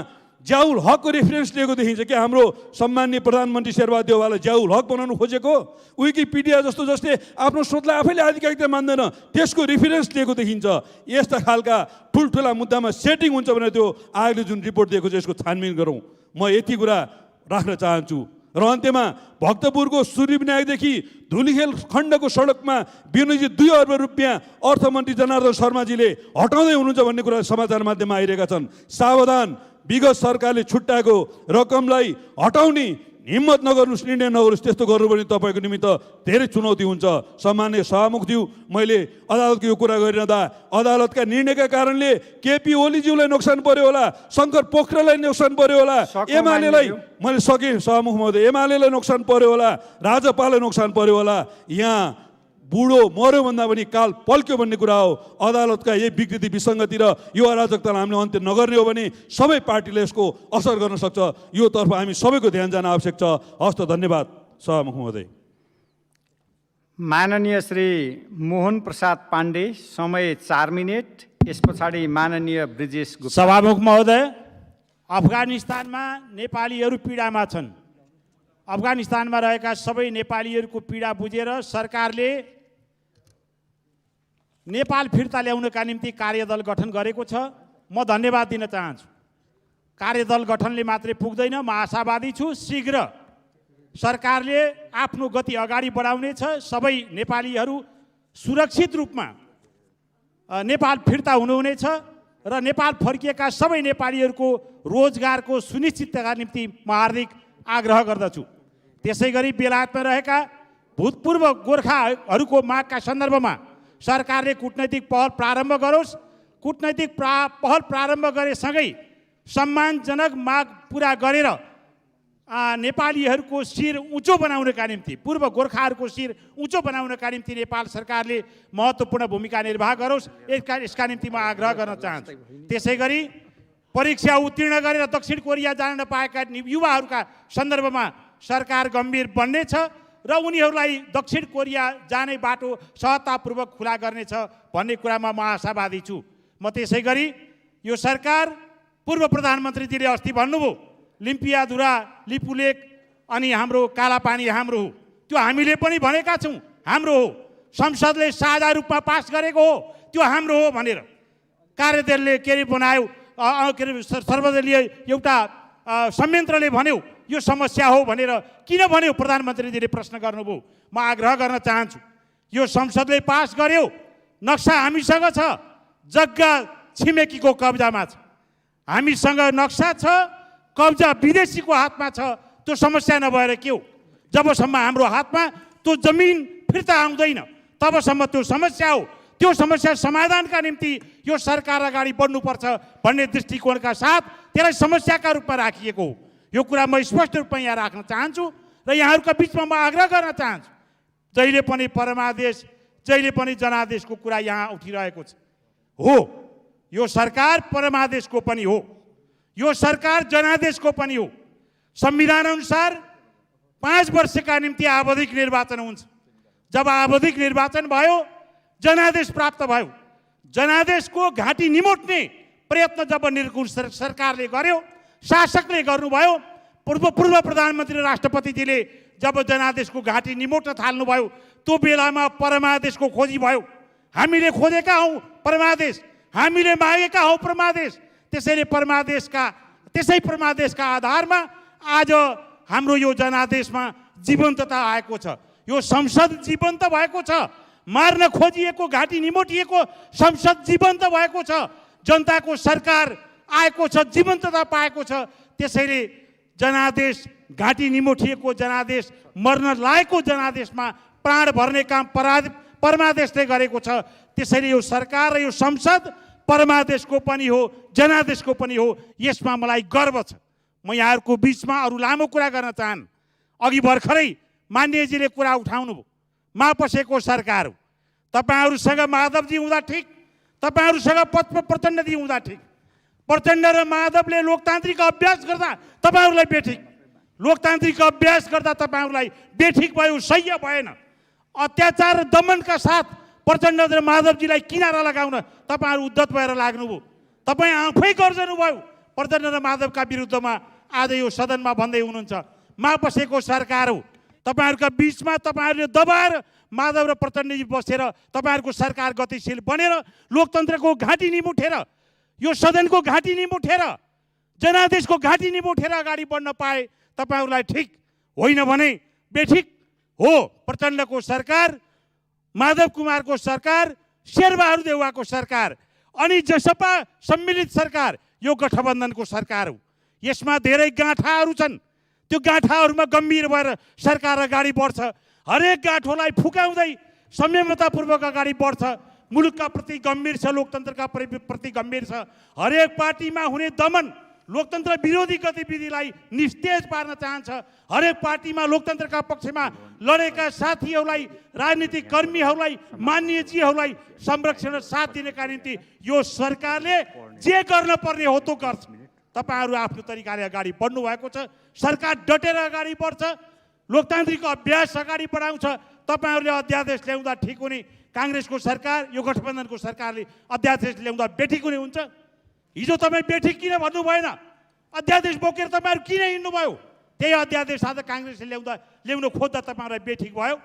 Speaker 10: जियाउल हकको रेफरेन्स लिएको देखिन्छ कि हाम्रो सम्माननीय प्रधानमन्त्री शेरबहादुर देउवालाई जियाउल हक बनाउनु खोजेको। विकिपिडिया जस्तो जसले आफ्नो स्रोतलाई आफैले आधिकारिकता मान्दैन त्यसको रेफरेन्स लिएको देखिन्छ। यस्ता खालका ठुल्ठुला मुद्दामा सेटिङ हुन्छ भने त्यो आयोगले जुन रिपोर्ट दिएको छ यसको छानबिन गरौँ। म यति कुरा राख्न चाहन्छु। र अन्त्यमा भक्तपुरको सूर्यविनायकदेखि धुलीखेल खण्डको सडकमा विनियोजित 2 अर्ब रुपियाँ अर्थमन्त्री जनार्दन शर्माजीले हटाउँदै हुनुहुन्छ भन्ने कुरा समाचार माध्यममा आइरहेका छन्। सावधान, विगत सरकारले छुट्याएको रकमलाई हटाउने हिम्मत नगर्नुहोस्, निर्णय नगर्नुहोस्। त्यस्तो गर्नु भने तपाईँको निमित्त धेरै चुनौती हुन्छ। सम्माननीय सभामुखज्यू, मैले अदालतको यो कुरा गरिरहँदा अदालतका निर्णयका कारणले केपी ओलीज्यूलाई नोक्सान पर्यो होला, शङ्कर पोखरेललाई नोक्सान पर्यो होला, एमालेलाई, मैले सकेँ सभामुख महोदय, एमालेलाई नोक्सान पर्यो होला, राजपालाई नोक्सान पर्यो होला। यहाँ बुढो मर्यो भन्दा पनि काल पल्क्यो भन्ने कुरा हो। अदालतका यही विकृति विसङ्गति र यो अराजकतालाई हामीले अन्त्य नगर्ने हो भने सबै पार्टीले यसको असर गर्न सक्छ। यो तर्फ हामी सबैको ध्यान जान आवश्यक छ। हस्त, धन्यवाद सभामुख महोदय।
Speaker 2: माननीय श्री मोहन प्रसाद पाण्डे, समय 4 मिनेट। यस पछाडि माननीय ब्रिजेश गुप्ता।
Speaker 11: सभामुख महोदय, अफगानिस्तानमा नेपालीहरू पीडामा छन्। अफगानिस्तानमा रहेका सबै नेपालीहरूको पीडा बुझेर सरकारले नेपाल फिर्ता ल्याउनका निम्ति कार्यदल गठन गरेको छ। म धन्यवाद दिन चाहन्छु। कार्यदल गठनले मात्रै पुग्दैन, म आशावादी छु शीघ्र सरकारले आफ्नो गति अगाडि बढाउनेछ। सबै नेपालीहरू सुरक्षित रूपमा नेपाल फिर्ता हुनुहुनेछ र नेपाल फर्किएका सबै नेपालीहरूको रोजगारको सुनिश्चितताका निम्ति म हार्दिक आग्रह गर्दछु। त्यसै गरी बेलायतमा रहेका भूतपूर्व गोर्खाहरूको मागका सन्दर्भमा सरकारले कूटनैतिक पहल प्रारम्भ गरोस्। कूटनैतिक पहल प्रारम्भ गरेसँगै सम्मानजनक माग पुरा गरेर नेपालीहरूको शिर उँचो बनाउनका निम्ति, पूर्व गोर्खाहरूको शिर उँचो बनाउनका निम्ति नेपाल सरकारले महत्त्वपूर्ण भूमिका निर्वाह गरोस्। यसका निम्ति म आग्रह गर्न चाहन्छु। त्यसै गरी परीक्षा उत्तीर्ण गरेर दक्षिण कोरिया जान नपाएका युवाहरूका सन्दर्भमा सरकार गम्भीर बन्नेछ र उनीहरूलाई दक्षिण कोरिया जाने बाटो सहजतापूर्वक खुला गर्नेछ भन्ने कुरामा म आशावादी छु। म त्यसै गरी यो सरकार पूर्व प्रधानमन्त्रीजीले अस्ति भन्नुभयो लिम्पियाधुरा लिपुलेक अनि हाम्रो कालापानी हाम्रो हो, त्यो हामीले पनि भनेका छौँ हाम्रो हो, संसदले साझा रूपमा पास गरेको हो त्यो हाम्रो हो भनेर कार्यदलले के अरे बनायो, के अरे सर्वदलीय एउटा संयन्त्रले भन्यो यो समस्या हो भनेर किन भन्यो प्रधानमन्त्रीजीले प्रश्न गर्नुभयो। म आग्रह गर्न चाहन्छु यो संसदले पास गर्यो, नक्सा हामीसँग छ, जग्गा छिमेकीको कब्जामा छ, हामीसँग नक्सा छ, कब्जा विदेशीको हातमा छ, त्यो समस्या नभएर के हो? जबसम्म हाम्रो हातमा त्यो जमिन फिर्ता आउँदैन तबसम्म त्यो समस्या हो। त्यो समस्या समाधानका निम्ति यो सरकार अगाडि बढ्नुपर्छ भन्ने दृष्टिकोणका साथ त्यसलाई समस्याका रूपमा राखिएको हो। यो कुरा म स्पष्ट रूपमा यहाँ राख्न चाहन्छु र यहाँहरूका बिचमा म आग्रह गर्न चाहन्छु, जहिले पनि परमादेश जहिले पनि जनादेशको कुरा यहाँ उठिरहेको छ। हो, यो सरकार परमादेशको पनि हो, यो सरकार जनादेशको पनि हो। संविधान अनुसार 5 वर्षका निम्ति आवधिक निर्वाचन हुन्छ। जब आवधिक निर्वाचन भयो जनादेश प्राप्त भयो, जनादेशको घाँटी निमोट्ने प्रयत्न जब सरकारले गर्यो, शासकले गर्नुभयो, पूर्व प्रधानमन्त्री राष्ट्रपतिजीले जब जनादेशको घाँटी निमोट्न थाल्नुभयो त्यो बेलामा परमादेशको खोजी भयो। हामीले खोजेका हौँ परमादेश, हामीले मागेका हौँ परमादेश। त्यसै परमादेशका आधारमा आज हाम्रो यो जनादेशमा जीवन्तता आएको छ, यो संसद जीवन्त भएको छ, मार्न खोजिएको घाँटी निमोटिएको संसद जीवन्त भएको छ, जनताको सरकार आएको छ, जीवन्तता पाएको छ। त्यसैले जनादेश घाँटी निमोटिएको जनादेश, मर्न लागेको जनादेशमा प्राण भर्ने काम परमादेशले गरेको छ। त्यसैले यो सरकार र यो संसद परमादेशको पनि हो, जनादेशको पनि हो। यसमा मलाई गर्व छ। म यहाँहरूको बिचमा अरू लामो कुरा गर्न चाहन्न। अघि भर्खरै मान्यजीले कुरा उठाउनु भयो, मापसेको सरकार हो, तपाईँहरूसँग माधवजी हुँदा ठिक, तपाईँहरूसँग प्रचण्डजी हुँदा ठिक। प्रचण्ड र माधवले लोकतान्त्रिक अभ्यास गर्दा तपाईँहरूलाई बेठिक, लोकतान्त्रिक अभ्यास गर्दा तपाईँहरूलाई बेठिक भयो, सह्य भएन। अत्याचार र दमनका साथ प्रचण्ड र माधवजीलाई किनारा लगाउन तपाईँहरू उद्धत भएर लाग्नुभयो। तपाईँ आफै गर्जनुभयो प्रचण्ड र माधवका विरुद्धमा। आज यो सदनमा भन्दै हुनुहुन्छ मापसेको सरकार हो। तपाईँहरूका बिचमा तपाईँहरूले दबाएर माधव र प्रचण्डजी बसेर तपाईँहरूको सरकार गतिशील बनेर लोकतन्त्रको घाँटी निमुठेर, यो सदनको घाँटी निमुठेर, जनादेशको घाँटी निमुठेर अगाडि बढ्न पाए तपाईँहरूलाई ठिक, होइन भने बेठिक हो। प्रचण्डको सरकार, माधव कुमारको सरकार, शेरबहादुर देउवाको सरकार अनि जसपा सम्मिलित सरकार यो गठबन्धनको सरकार हो। यसमा धेरै गाँठाहरू छन्, त्यो गाँठाहरूमा गम्भीर भएर सरकार अगाडि बढ्छ। हरेक गाँठोलाई फुकाउँदै संयमतापूर्वक अगाडि बढ्छ। मुलुकका प्रति गम्भीर छ, लोकतन्त्रका प्रति गम्भीर छ। हरेक पार्टीमा हुने दमन, लोकतन्त्र विरोधी गतिविधिलाई निस्तेज पार्न चाहन्छ। हरेक पार्टीमा लोकतन्त्रका पक्षमा लडेका साथीहरूलाई, राजनीतिक कर्मीहरूलाई, मान्यजीहरूलाई संरक्षण र साथ दिनका निम्ति यो सरकारले जे गर्न पर्ने हो त्यो गर्छ। तपाईँहरू आफ्नो तरिकाले अगाडि बढ्नु भएको छ। सरकार डटेर अगाडि बढ्छ, लोकतान्त्रिक अभ्यास अगाडि बढाउँछ। तपाईँहरूले अध्यादेश ल्याउँदा ठिक हुने, काङ्ग्रेसको सरकार, यो गठबन्धनको सरकारले अध्यादेश ल्याउँदा बेठिक हुने हुन्छ। हिजो तपाईँ बेठिक किन भन्नु भएन? अध्यादेश बोकेर तपाईँहरू किन हिँड्नुभयो? त्यही अध्यादेश आज काङ्ग्रेसले ल्याउन खोज्दा तपाईँहरूलाई बेठिक भयो।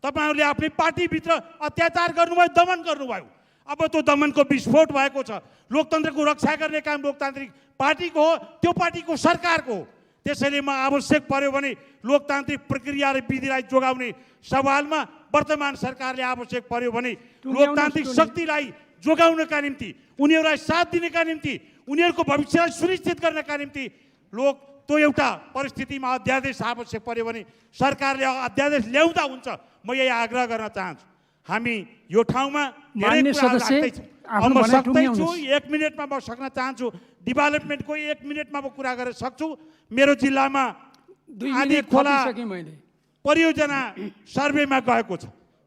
Speaker 11: तपाईँहरूले आफ्नै पार्टीभित्र अत्याचार गर्नुभयो, दमन गर्नुभयो। अब त्यो दमनको विस्फोट भएको छ। लोकतन्त्रको रक्षा गर्ने काम लोकतान्त्रिक पार्टीको हो, त्यो पार्टीको सरकारको हो। त्यसैले म आवश्यक पर्यो भने लोकतान्त्रिक प्रक्रिया र विधिलाई जोगाउने सवालमा वर्तमान सरकारले आवश्यक पर्यो भने लोकतान्त्रिक शक्तिलाई जोगाउनका निम्ति, उनीहरूलाई साथ दिनका निम्ति, उनीहरूको भविष्यलाई सुनिश्चित गर्नका निम्ति त्यो एउटा परिस्थितिमा अध्यादेश आवश्यक पर्यो भने सरकारले अध्यादेश ल्याउँदा हुन्छ। म यही आग्रह गर्न चाहन्छु। हामी यो ठाउँमा
Speaker 2: मान्य सदस्य आफ्नो भनाइ
Speaker 11: सक्दैछु, 1 मिनटमा म सक्न चाहन्छु। डेभलपमेन्टको 1 मिनटमा म कुरा गरेर सक्छु। मेरो जिल्लामा आदि खोला परियोजना सर्वेमा गएको छ।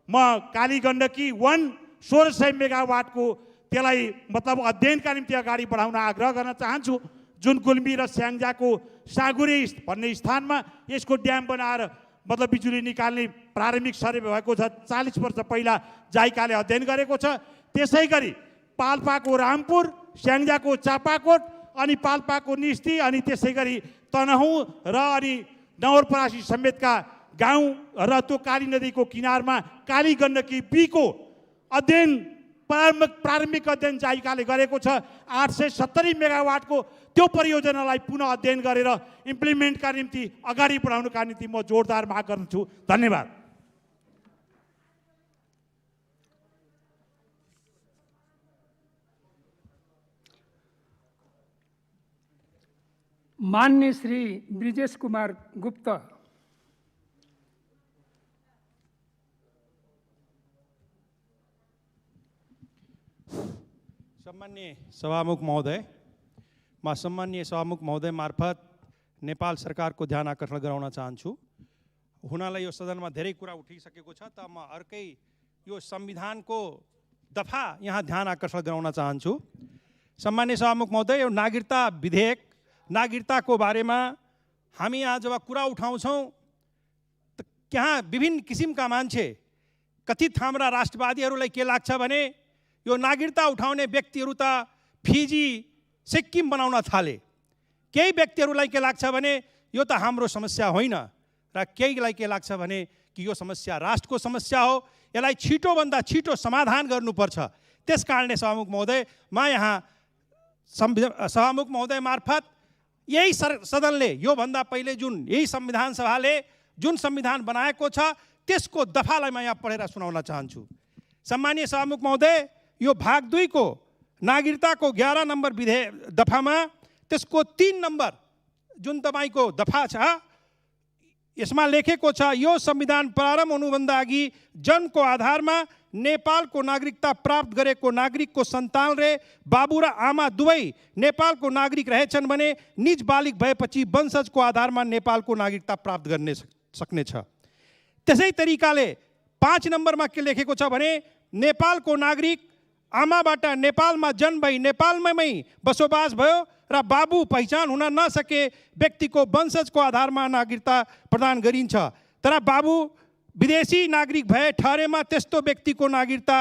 Speaker 11: म काली गण्डकी 1600 मेगावाटको त्यसलाई मतलब अध्ययनका निम्ति अगाडि बढाउन आग्रह गर्न चाहन्छु। जुन गुल्मी र स्याङ्जाको सागुरे भन्ने स्थानमा यसको ड्याम बनाएर मतलब बिजुली निकाल्ने प्रारम्भिक सर्वे भएको छ। 40 वर्ष पहिला जाइकाले अध्ययन गरेको छ। त्यसै गरी पाल्पाको रामपुर, स्याङ्जाको चापाकोट, अनि पाल्पाको निस्ती, अनि त्यसै गरी तनहुँ र अनि नवलपरासी समेतका गाउँ र त्यो काली नदीको किनारमा काली गण्डकी बीको अध्ययन प्रारम्भिक अध्ययन जाइकाले गरेको छ। 870 मेगावाटको त्यो परियोजनालाई पुनः अध्ययन गरेर इम्प्लिमेन्टका निम्ति अगाडि बढाउनका निम्ति म जोरदार माग गर्छु। धन्यवाद।
Speaker 12: मान्य श्री ब्रिजेश कुमार गुप्त।
Speaker 13: सम्मान्य सभामुख महोदय, म सम्मान्य सभामुख महोदय मार्फत नेपाल सरकारको ध्यान आकर्षण गराउन चाहन्छु। हुनालाई यो सदनमा धेरै कुरा उठिसकेको छ, त म अर्कै यो संविधानको दफा यहाँ ध्यान आकर्षण गराउन चाहन्छु। सम्मान्य सभामुख महोदय, यो नागरिकता विधेयक, नागरिकताको बारेमा हामी यहाँ जब कुरा उठाउँछौँ त त्यहाँ विभिन्न किसिमका मान्छे, कथित हाम्रा राष्ट्रवादीहरूलाई के लाग्छ भने यो नागरिकता उठाउने व्यक्तिहरू त फिजी सिक्किम बनाउन थाले। केही व्यक्तिहरूलाई के लाग्छ भने यो त हाम्रो समस्या होइन, र केहीलाई के लाग्छ भने कि यो समस्या राष्ट्रको समस्या हो, यसलाई छिटोभन्दा छिटो समाधान गर्नुपर्छ। त्यस कारणले सभामुख महोदय, म यहाँ सभामुख महोदय मार्फत यही सदनले योभन्दा पहिले जुन यही संविधान सभाले जुन संविधान बनाएको छ त्यसको दफालाई म यहाँ पढेर सुनाउन चाहन्छु। सम्मानीय सभामुख महोदय, यो भाग 2 को नागरिकताको 11 नम्बर दफामा त्यसको 3 नम्बर जुन तपाईँको दफा छ यसमा लेखेको छ, यो संविधान प्रारम्भ हुनुभन्दा अघि जन्मको आधारमा नेपालको नागरिकता प्राप्त गरेको नागरिकको सन्तानले बाबु र आमा दुवै नेपालको नागरिक रहेछन् भने निज बालिक भएपछि वंशजको आधारमा नेपालको नागरिकता प्राप्त गर्ने सक्नेछ। त्यसै तरिकाले 5 नम्बरमा के लेखेको छ भने नेपालको नागरिक आमाबाट नेपालमा जन्म भई नेपालमै बसोबास भयो र बाबु पहिचान हुन नसके व्यक्तिको वंशजको आधारमा नागरिकता प्रदान गरिन्छ। तर बाबु विदेशी नागरिक भए ठहरेमा त्यस्तो व्यक्तिको नागरिकता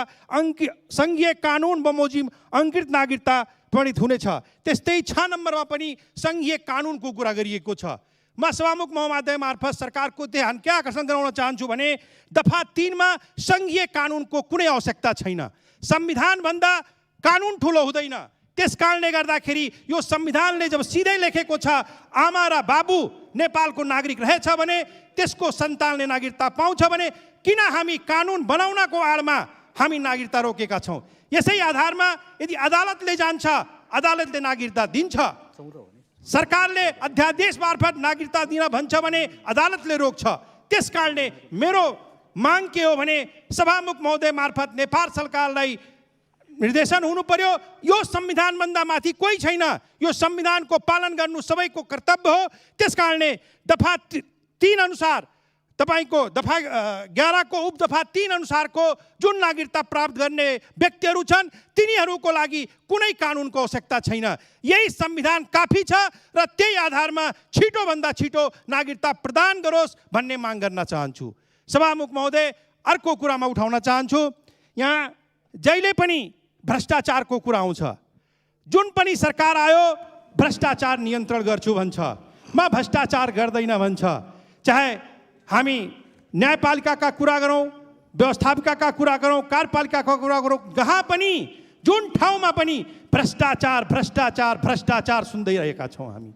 Speaker 13: सङ्घीय कानुन बमोजिम अङ्कृत नागरिकता प्रमाणित हुनेछ। त्यस्तै 6 नम्बरमा पनि सङ्घीय कानुनको कुरा गरिएको छ। म सभामुख महोदय मार्फत सरकारको ध्यान के आकर्षण गराउन चाहन्छु भने दफा 3 मा सङ्घीय कानुनको कुनै आवश्यकता छैन। संविधानभन्दा कानुन ठुलो हुँदैन। त्यस कारणले गर्दाखेरि यो संविधानले जब सिधै लेखेको छ आमा र बाबु नेपालको नागरिक रहेछ भने त्यसको सन्तानले नागरिकता पाउँछ भने किन हामी कानुन बनाउनको आडमा हामी नागरिकता रोकेका छौँ? यसै आधारमा यदि अदालतले जान्छ, अदालतले नागरिकता दिन्छ। सरकारले अध्यादेश मार्फत नागरिकता दिन भन्छ भने अदालतले रोक्छ। त्यस कारणले मेरो माग के हो भने सभामुख महोदय मार्फत नेपाल सरकारलाई निर्देशन हुनु पर्यो, यो संविधानभन्दा माथि कोही छैन, यो संविधानको पालन गर्नु सबैको कर्तव्य हो। त्यस कारणले दफा 3 अनुसार तपाईको दफा 11 को उपदफा 3 अनुसारको जुन नागरिकता प्राप्त गर्ने व्यक्तिहरू छन् तिनीहरूको लागि कुनै कानुनको आवश्यकता छैन। यही संविधान काफी छ र त्यही आधारमा छिटोभन्दा छिटो नागरिकता प्रदान गरोस् भन्ने माग गर्न चाहन्छु। सभामुख महोदय, अर्को कुरामा उठाउन चाहन्छु, यहाँ जहिले पनि भ्रष्टाचारको कुरा आउँछ। जुन पनि सरकार आयो भ्रष्टाचार नियन्त्रण गर्छु भन्छ, म भ्रष्टाचार गर्दैन भन्छ। चाहे हामी न्यायपालिकाका कुरा गरौँ, व्यवस्थापिकाका कुरा गरौँ, कार्यपालिकाका कुरा गरौँ, जहाँ पनि जुन ठाउँमा पनि भ्रष्टाचार भ्रष्टाचार भ्रष्टाचार सुन्दै रहेका छौँ हामी।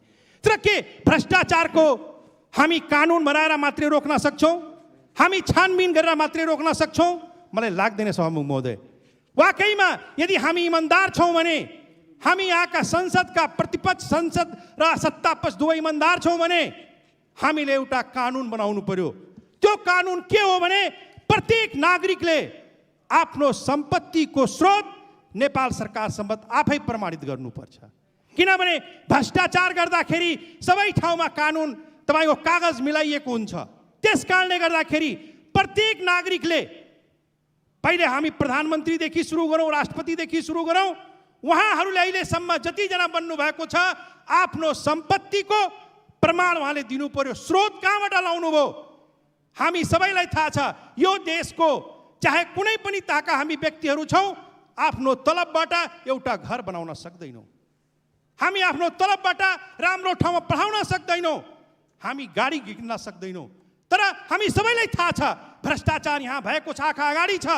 Speaker 13: तर के भ्रष्टाचारको हामी कानुन बनाएर मात्रै रोक्न सक्छौँ? हामी छानबिन गरेर मात्रै रोक्न सक्छौँ? मलाई लाग्दैन सभामुख महोदय। वाकैमा यदि हामी इमान्दार छौँ भने, हामी यहाँका संसदका प्रतिपक्ष संसद र सत्तापक्ष दुवै इमान्दार छौँ भने हामीले एउटा कानुन बनाउनु पर्यो। त्यो कानुन के हो भने प्रत्येक नागरिकले आफ्नो सम्पत्तिको स्रोत नेपाल सरकार सम्बन्ध आफै प्रमाणित गर्नुपर्छ। किनभने भ्रष्टाचार गर्दाखेरि सबै ठाउँमा कानुन तपाईँको कागज मिलाइएको हुन्छ। त्यस कारणले गर्दाखेरि प्रत्येक नागरिकले, पहिले हामी प्रधानमन्त्रीदेखि सुरु गरौँ, राष्ट्रपतिदेखि सुरु गरौँ, उहाँहरूले अहिलेसम्म जतिजना बन्नुभएको छ आफ्नो सम्पत्तिको प्रमाण उहाँले दिनु पर्यो। स्रोत कहाँबाट लाउनु भयो? हामी सबैलाई थाहा छ यो देशको चाहे कुनै पनि तहका हामी व्यक्तिहरू छौँ, आफ्नो तलबबाट एउटा घर बनाउन सक्दैनौँ, हामी आफ्नो तलबबाट राम्रो ठाउँमा पढाउन सक्दैनौँ, हामी गाडी किन्न सक्दैनौँ। तर हामी सबैलाई थाहा छ भ्रष्टाचार यहाँ भएको छ, आँखा अगाडि छ।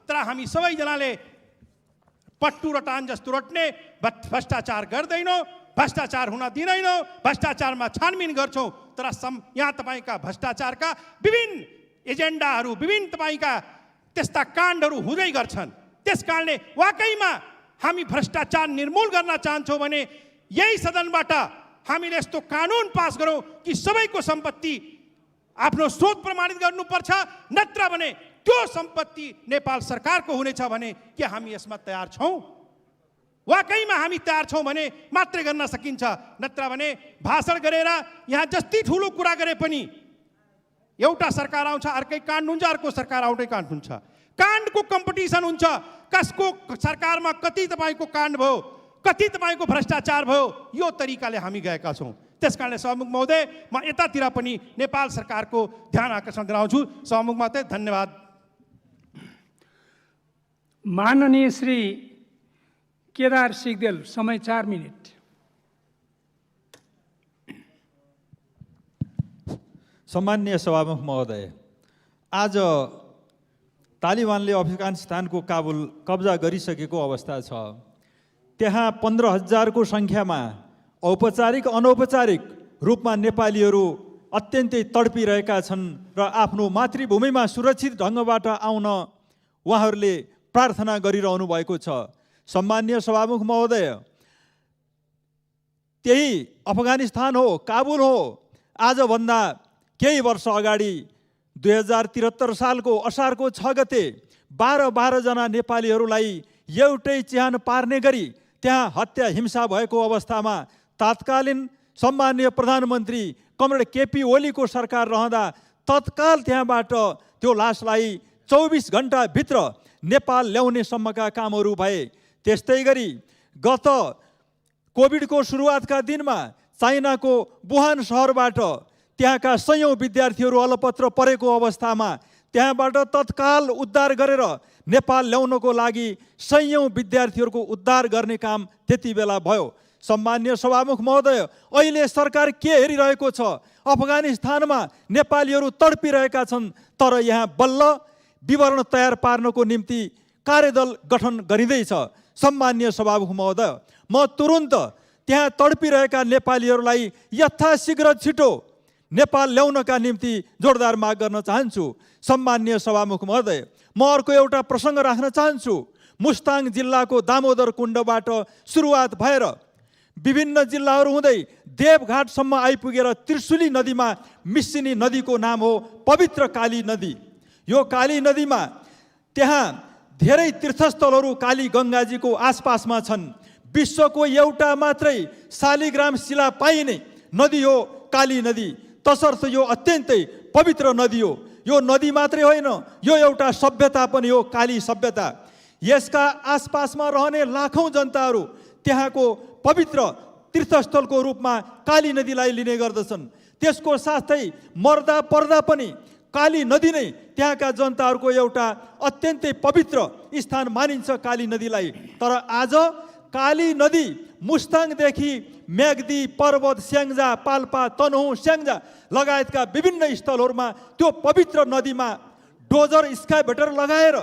Speaker 13: तर हामी सबैजनाले पट्टु र टान जस्तो रट्ने भ्रष्टाचार गर्दैनौँ, भ्रष्टाचार हुन दिँदैनौँ, भ्रष्टाचारमा छानबिन गर्छौँ। तर यहाँ तपाईँका भ्रष्टाचारका विभिन्न एजेन्डाहरू, विभिन्न तपाईँका त्यस्ता काण्डहरू हुँदै गर्छन्। त्यस कारणले वाकैमा हामी भ्रष्टाचार निर्मूल गर्न चाहन्छौँ भने यही सदनबाट हामीले यस्तो कानुन पास गरौँ कि सबैको सम्पत्ति आफ्नो स्रोत प्रमाणित गर्नुपर्छ, नत्र भने त्यो सम्पत्ति नेपाल सरकारको हुनेछ भने के हामी यसमा तयार छौँ? वाकैमा हामी तयार छौँ भने मात्रै गर्न सकिन्छ, नत्र भने भाषण गरेर यहाँ जति ठुलो कुरा गरे पनि एउटा सरकार आउँछ, अर्कै काण्ड हुन्छ, अर्को सरकार आउँदै काण्ड हुन्छ, काण्डको कम्पिटिसन हुन्छ। कसको सरकारमा कति तपाईँको काण्ड भयो, कति तपाईँको भ्रष्टाचार भयो, यो तरिकाले हामी गएका छौँ। त्यस कारणले सभामुख महोदय, म यतातिर पनि नेपाल सरकारको ध्यान आकर्षण गराउँछु। सभामुख महोदय, धन्यवाद।
Speaker 12: माननीय श्री केदार सिग्देल, समय 4 मिनट।
Speaker 10: सम्माननीय सभामुख महोदय, आज तालिबानले अफगानिस्तानको काबुल कब्जा गरिसकेको अवस्था छ। त्यहाँ 15,000को सङ्ख्यामा औपचारिक अनौपचारिक रूपमा नेपालीहरू अत्यन्तै तडपिरहेका छन् र आफ्नो मातृभूमिमा सुरक्षित ढङ्गबाट आउन उहाँहरूले प्रार्थना गरिरहनु भएको छ। सम्माननीय सभामुख महोदय, त्यही अफगानिस्तान हो, काबुल हो। आजभन्दा केही वर्ष अगाडि 2073 सालको असारको 6 गते 12 जना नेपालीहरूलाई एउटै चिहान पार्ने गरी त्यहाँ हत्या हिंसा भएको अवस्थामा तात्कालीन सम्माननीय प्रधानमन्त्री कमरेड केपी ओलीको सरकार रहँदा तत्काल त्यहाँबाट त्यो लासलाई 24 घण्टाभित्र नेपाल ल्याउने सम्मका कामहरू भए। त्यस्तै गरी गत कोभिडको सुरुवातका दिनमा चाइनाको वुहान सहरबाट त्यहाँका सयौँ विद्यार्थीहरू अलपत्र परेको अवस्थामा त्यहाँबाट तत्काल उद्धार गरेर नेपाल ल्याउनको लागि सयौँ विद्यार्थीहरूको उद्धार गर्ने काम त्यति बेला भयो। सम्माननीय सभामुख महोदय, अहिले सरकार के हेरिरहेको छ? अफगानिस्तानमा नेपालीहरू तडपिरहेका छन्, तर यहाँ बल्ल विवरण तयार पार्नको निम्ति कार्यदल गठन गरिँदैछ। सम्माननीय सभामुख महोदय, म तुरुन्त त्यहाँ तडपिरहेका नेपालीहरूलाई यथाशीघ्र छिटो नेपाल ल्याउनका निम्ति जोरदार माग गर्न चाहन्छु। सम्माननीय सभामुख महोदय, म अर्को एउटा प्रसङ्ग राख्न चाहन्छु। मुस्ताङ जिल्लाको दामोदर कुण्डबाट सुरुवात भएर विभिन्न जिल्लाहरू हुँदै देवघाटसम्म आइपुगेर त्रिशुली नदीमा मिसिने नदीको नाम हो पवित्र काली नदी। यो काली नदीमा त्यहाँ धेरै तीर्थस्थलहरू काली गङ्गाजीको आसपासमा छन्। विश्वको एउटा मात्रै शालिग्राम शिला पाइने नदी हो काली नदी। तसर्थ यो अत्यन्तै पवित्र नदी हो। यो नदी मात्रै होइन, यो एउटा सभ्यता पनि हो, काली सभ्यता। यसका आसपासमा रहने लाखौँ जनताहरू त्यहाँको पवित्र तीर्थस्थलको रूपमा काली नदीलाई लिने गर्दछन्। त्यसको साथै मर्दा पर्दा पनि काली नदी नै त्यहाँका जनताहरूको एउटा अत्यन्तै पवित्र स्थान मानिन्छ काली नदीलाई। तर आज काली नदी मुस्ताङदेखि म्याग्दी, पर्वत, स्याङ्जा, पाल्पा, तनहुँ, स्याङ्जा लगायतका विभिन्न स्थलहरूमा त्यो पवित्र नदीमा डोजर स्काइभेटर लगाएर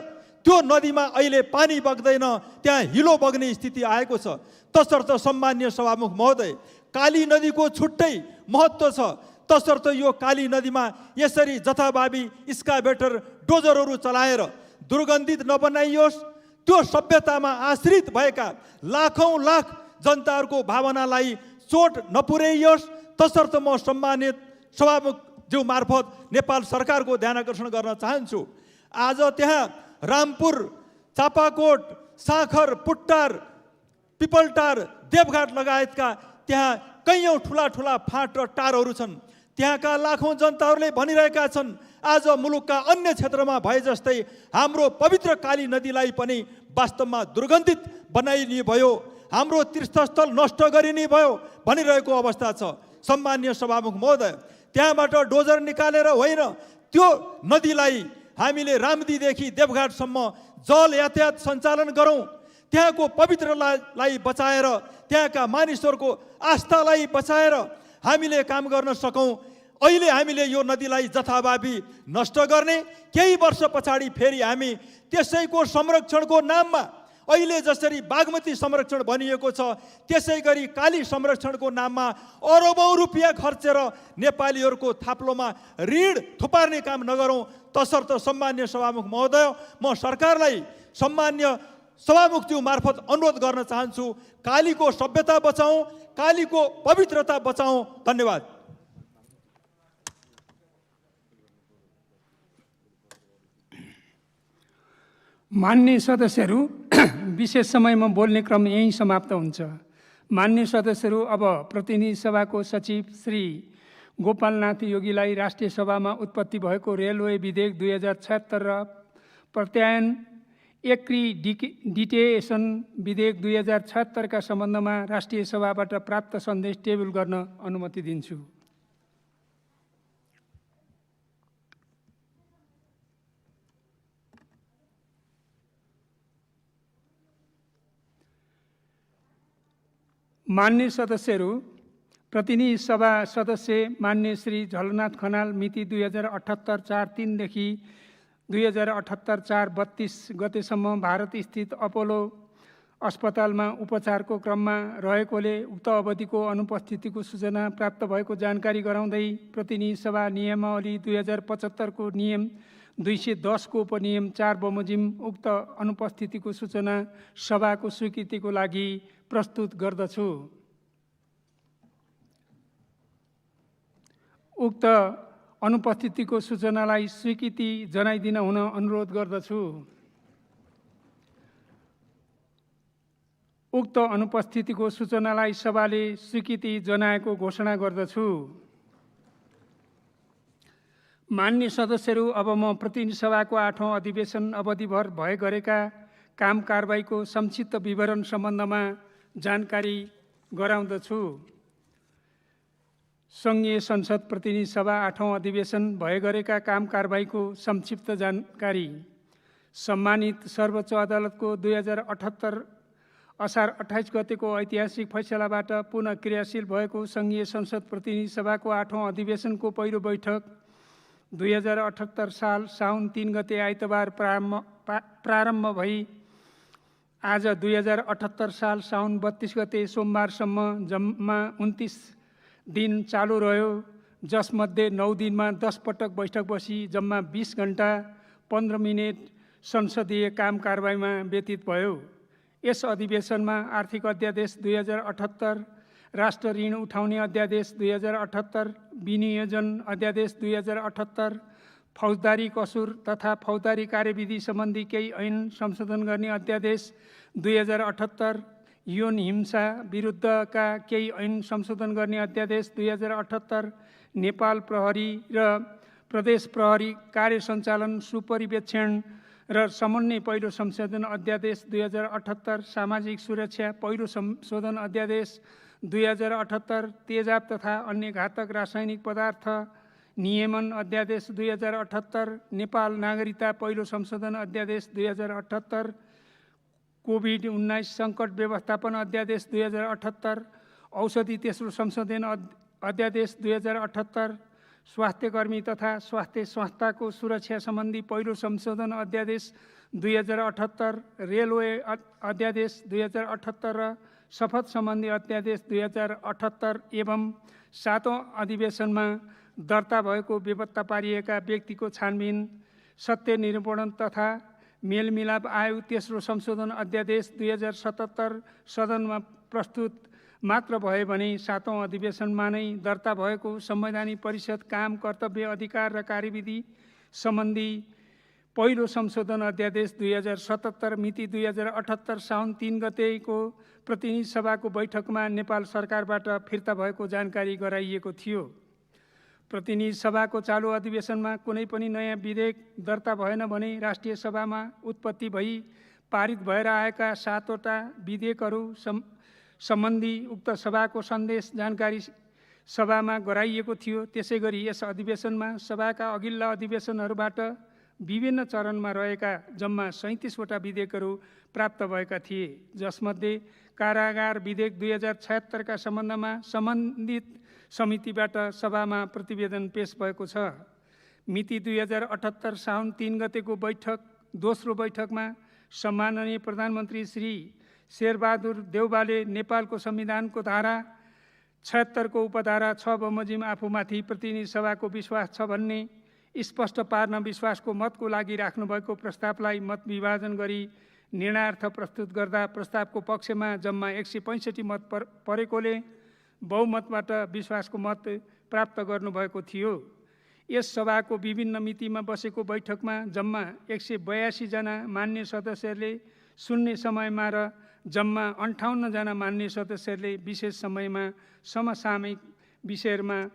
Speaker 10: त्यो नदीमा अहिले पानी बग्दैन, त्यहाँ हिलो बग्ने स्थिति आएको छ। तसर्थ सम्माननीय सभामुख महोदय, काली नदीको छुट्टै महत्त्व छ। तसर्थ यो काली नदीमा यसरी जथाभावी स्काइभेटर डोजरहरू चलाएर दुर्गन्धित नबनाइयोस्, त्यो सभ्यतामा आश्रित भएका लाखौँ लाख जनताहरूको भावनालाई चोट नपुर्याइयोस्। तसर्थ म सम्मानित सभामुखज्यू मार्फत नेपाल सरकारको ध्यान आकर्षण गर्न चाहन्छु। आज त्यहाँ रामपुर, चापाकोट, साखर, पुट्टार, पिपलटार, देवघाट लगायतका त्यहाँ कैयौँ ठुला ठुला फाँट र टारहरू छन्। त्यहाँका लाखौँ जनताहरूले भनिरहेका छन् आज मुलुकका अन्य क्षेत्रमा भए जस्तै हाम्रो पवित्र काली नदीलाई पनि वास्तवमा दुर्गन्धित बनाइने भयो, हाम्रो तीर्थस्थल नष्ट गरिने भयो भनिरहेको अवस्था छ। सम्माननीय सभामुख महोदय, त्यहाँबाट डोजर निकालेर होइन,
Speaker 14: त्यो नदीलाई हामीले रामदीदेखि देवघाटसम्म जल यातायात सञ्चालन गरौँ, त्यहाँको पवित्रलाई बचाएर त्यहाँका मानिसहरूको आस्थालाई बचाएर हामीले काम गर्न सकौँ। अहिले हामीले यो नदीलाई जथाभावी नष्ट गर्ने, केही वर्ष पछाडि फेरि हामी त्यसैको संरक्षणको नाममा अहिले जसरी बागमती संरक्षण भनिएको छ त्यसै गरी काली संरक्षणको नाममा अरबौं रुपियाँ खर्चेर नेपालीहरूको थाप्लोमा ऋण थुपार्ने काम नगरौँ। तसर्थ सम्मान्य सभामुख महोदय, म सरकारलाई सम्मान्य सभामुखज्यू मार्फत अनुरोध गर्न चाहन्छु, कालीको सभ्यता बचाउँ, कालीको पवित्रता बचाउँ। धन्यवाद।
Speaker 12: मान्य सदस्यहरू, विशेष समयमा बोल्ने क्रम यहीँ समाप्त हुन्छ। मान्य सदस्यहरू, अब प्रतिनिधि सभाको सचिव श्री गोपालनाथ योगीलाई राष्ट्रिय सभामा उत्पत्ति भएको रेलवे विधेयक 2076 र प्रत्यायन एक्रिडिटेसन विधेयक 2076 का सम्बन्धमा राष्ट्रिय सभाबाट प्राप्त सन्देश टेबल गर्न अनुमति दिन्छु। मान्य सदस्यहरू, प्रतिनिधि सभा सदस्य मान्य श्री झलनाथ खनाल मिति 2078-4-3 देखि 2078-4-32 गतेसम्म भारत स्थित अपोलो अस्पतालमा उपचारको क्रममा रहेकोले उक्त अवधिको अनुपस्थितिको सूचना प्राप्त भएको जानकारी गराउँदै प्रतिनिधि सभा नियमावली 2075 को नियम 210 को उपनियम 4 बमोजिम उक्त अनुपस्थितिको सूचना सभाको स्वीकृतिको लागि प्रस्तुत गर्दछु। उक्त अनुपस्थितिको सूचनालाई स्वीकृति जनाइदिन हुन अनुरोध गर्दछु। उक्त अनुपस्थितिको सूचनालाई सभाले स्वीकृति जनाएको घोषणा गर्दछु। मान्य सदस्यहरू, अब म प्रतिनिधि सभाको 8औं अधिवेशन अवधिभर भए गरेका काम कारबाहीको संक्षिप्त विवरण सम्बन्धमा जानकारी गराउँदछु। सङ्घीय संसद प्रतिनिधि सभा 8औं अधिवेशन भए गरेका काम कारबाहीको संक्षिप्त जानकारी। सम्मानित सर्वोच्च अदालतको 2078 असार 28 गतेको ऐतिहासिक फैसलाबाट पुनः क्रियाशील भएको सङ्घीय संसद प्रतिनिधि सभाको 8औं अधिवेशनको पहिलो बैठक 2078 साल साउन 3 गते आइतबार प्रारम्भ भई आज 2078 साल साउन 32 गते सोमबारसम्म जम्मा 29 दिन चालू रह्यो, जसमध्ये 9 दिनमा 10 पटक बैठक बसी जम्मा 20 घण्टा 15 मिनट संसदीय काम कारबाहीमा व्यतीत भयो। यस अधिवेशनमा आर्थिक अध्यादेश 2078, राष्ट्र ऋण उठाउने अध्यादेश 2078, विनियोजन अध्यादेश 2078, फौजदारी कसुर तथा फौजदारी कार्यविधि सम्बन्धी केही ऐन संशोधन गर्ने अध्यादेश 2078, यौन हिंसा विरुद्धका केही ऐन संशोधन गर्ने अध्यादेश 2078, नेपाल प्रहरी र प्रदेश प्रहरी कार्य सञ्चालन सुपरिवेक्षण र समन्वय पहिलो संशोधन अध्यादेश 2078, सामाजिक सुरक्षा पहिलो संशोधन अध्यादेश 2078, तेजाब तथा अन्य घातक रासायनिक पदार्थ नियमन अध्यादेश 2078, नेपाल नागरिकता पहिलो संशोधन अध्यादेश 2078, कोभिड-19 सङ्कट व्यवस्थापन अध्यादेश 2078, औषधि तेस्रो संशोधन अध्यादेश 2078, स्वास्थ्यकर्मी तथा स्वास्थ्य संस्थाको सुरक्षा सम्बन्धी पहिलो संशोधन अध्यादेश 2078, रेलवे अध्यादेश 2078 र शपथ सम्बन्धी अध्यादेश 2078 एवं 7औं अधिवेशनमा दर्ता भएको बेपत्ता पारिएका व्यक्तिको छानबिन, सत्य निरूपण तथा मेलमिलाप आयोग तेस्रो संशोधन अध्यादेश 2077 सदनमा प्रस्तुत मात्र भए भने 7औं अधिवेशनमा नै दर्ता भएको संवैधानिक परिषद काम कर्तव्य अधिकार र कार्यविधि सम्बन्धी पहिलो संशोधन अध्यादेश 2077 मिति 2078 साउन 3 गतेको प्रतिनिधि सभाको बैठकमा नेपाल सरकारबाट फिर्ता भएको जानकारी गराइएको थियो। प्रतिनिधि सभाको चालु अधिवेशनमा कुनै पनि नयाँ विधेयक दर्ता भएन भने राष्ट्रिय सभामा उत्पत्ति भई पारित भएर आएका 7वटा विधेयकहरू सम्बन्धी उक्त सभाको सन्देश जानकारी सभामा गराइएको थियो। त्यसै गरी यस अधिवेशनमा सभाका अघिल्ला अधिवेशनहरूबाट विभिन्न चरणमा रहेका जम्मा 37वटा विधेयकहरू प्राप्त भएका थिए, जसमध्ये कारागार विधेयक 2076 का सम्बन्धमा सम्बन्धित समितिबाट सभामा प्रतिवेदन पेश भएको छ। मिति 2078 साउन 3 गतेको दोस्रो बैठकमा सम्माननीय प्रधानमन्त्री श्री शेरबहादुर देउवाले नेपालको संविधानको धारा 76 को उपधारा 6 बमोजिम आफूमाथि प्रतिनिधि सभाको विश्वास छ भन्ने स्पष्ट पार्न विश्वासको मतको लागि राख्नुभएको प्रस्तावलाई मत विभाजन गरी निर्णयार्थ प्रस्तुत गर्दा प्रस्तावको पक्षमा जम्मा 165 मत परेकोले बहुमतबाट विश्वासको मत प्राप्त गर्नुभएको थियो। यस सभाको विभिन्न मितिमा बसेको बैठकमा जम्मा 182 जना मान्य सदस्यहरूले सुन्ने समयमा र जम्मा 58 जना मान्य सदस्यहरूले विशेष समयमा समसामयिक विषयहरूमा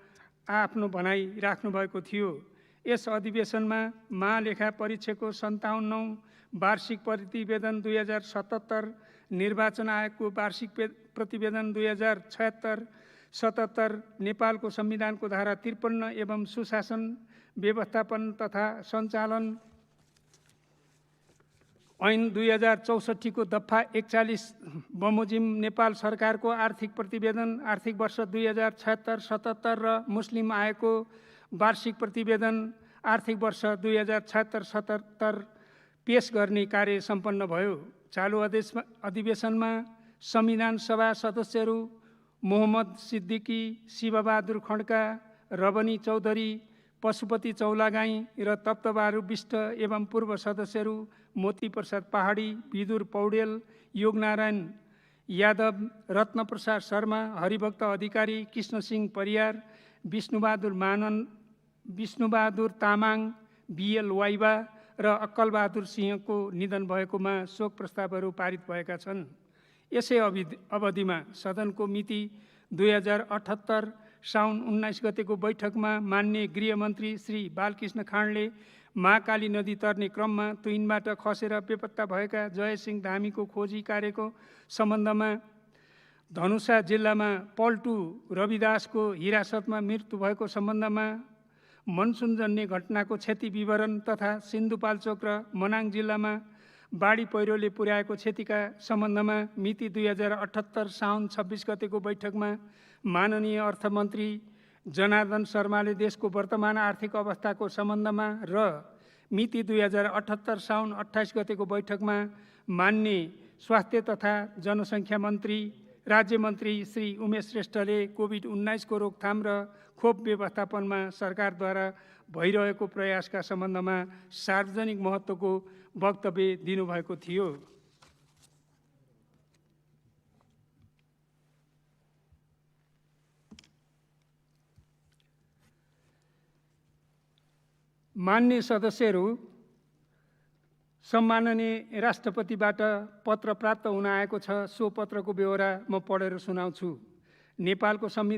Speaker 12: आफ्नो भनाइ राख्नुभएको थियो। यस अधिवेशनमा महालेखा परीक्षकको 57औं वार्षिक प्रतिवेदन 2077, निर्वाचन आयोगको वार्षिक प्रतिवेदन 2076-77, नेपालको संविधानको धारा 53 एवं सुशासन व्यवस्थापन तथा सञ्चालन ऐन 2064 को दफा 41 बमोजिम नेपाल सरकारको आर्थिक प्रतिवेदन आर्थिक वर्ष 2076-77 र मुस्लिम आयोगको वार्षिक प्रतिवेदन आर्थिक वर्ष 2076-77 पेश गर्ने कार्य सम्पन्न भयो। चालु अधिवेशनमा संविधान सभा सदस्यहरू मोहम्मद सिद्दिकी, शिवबहादुर खड्का, रबनी चौधरी, पशुपति चौलागाई र तप्तबहादुर बिष्ट एवं पूर्व सदस्यहरू मोती प्रसाद पहाडी, विदुर पौडेल, योगनारायण यादव, रत्नप्रसाद शर्मा, हरिभक्त अधिकारी, कृष्णसिंह परियार, विष्णुबहादुर तामाङ, बिएल वाइबा र अक्कलबहादुर सिंहको निधन भएकोमा शोक प्रस्तावहरू पारित भएका छन्। यसै अवधिमा सदनको मिति 2078 साउन 19 गतेको बैठकमा माननीय गृहमन्त्री श्री बालकृष्ण खाँडले महाकाली नदी तर्ने क्रममा तुइनबाट खसेर बेपत्ता भएका जयसिंह धामीको खोजी कार्यको सम्बन्धमा धनुषा जिल्लामा पल्टु रविदासको हिरासतमा मृत्यु भएको सम्बन्धमा मनसुनजन्य घटनाको क्षति विवरण तथा सिन्धुपाल्चोक र मनाङ जिल्लामा बाढी पहिरोले पुर्याएको क्षतिका सम्बन्धमा मिति 2078 साउन 26 गतेको बैठकमा माननीय अर्थमन्त्री जनार्दन शर्माले देशको वर्तमान आर्थिक अवस्थाको सम्बन्धमा र मिति 2078 साउन 28 गतेको बैठकमा मान्य स्वास्थ्य तथा जनसङ्ख्या मन्त्री राज्यमन्त्री श्री उमेश श्रेष्ठले कोभिड-19 को रोकथाम र खोप व्यवस्थापनमा सरकारद्वारा भइरहेको प्रयासका सम्बन्धमा सार्वजनिक महत्त्वको वक्तव्य दिनुभएको थियो। मान्य सदस्यहरू, सम्माननीय राष्ट्रपतिबाट पत्र प्राप्त हुन आएको छ। सो पत्रको बेहोरा म पढेर सुनाउँछु। नेपालको संविधान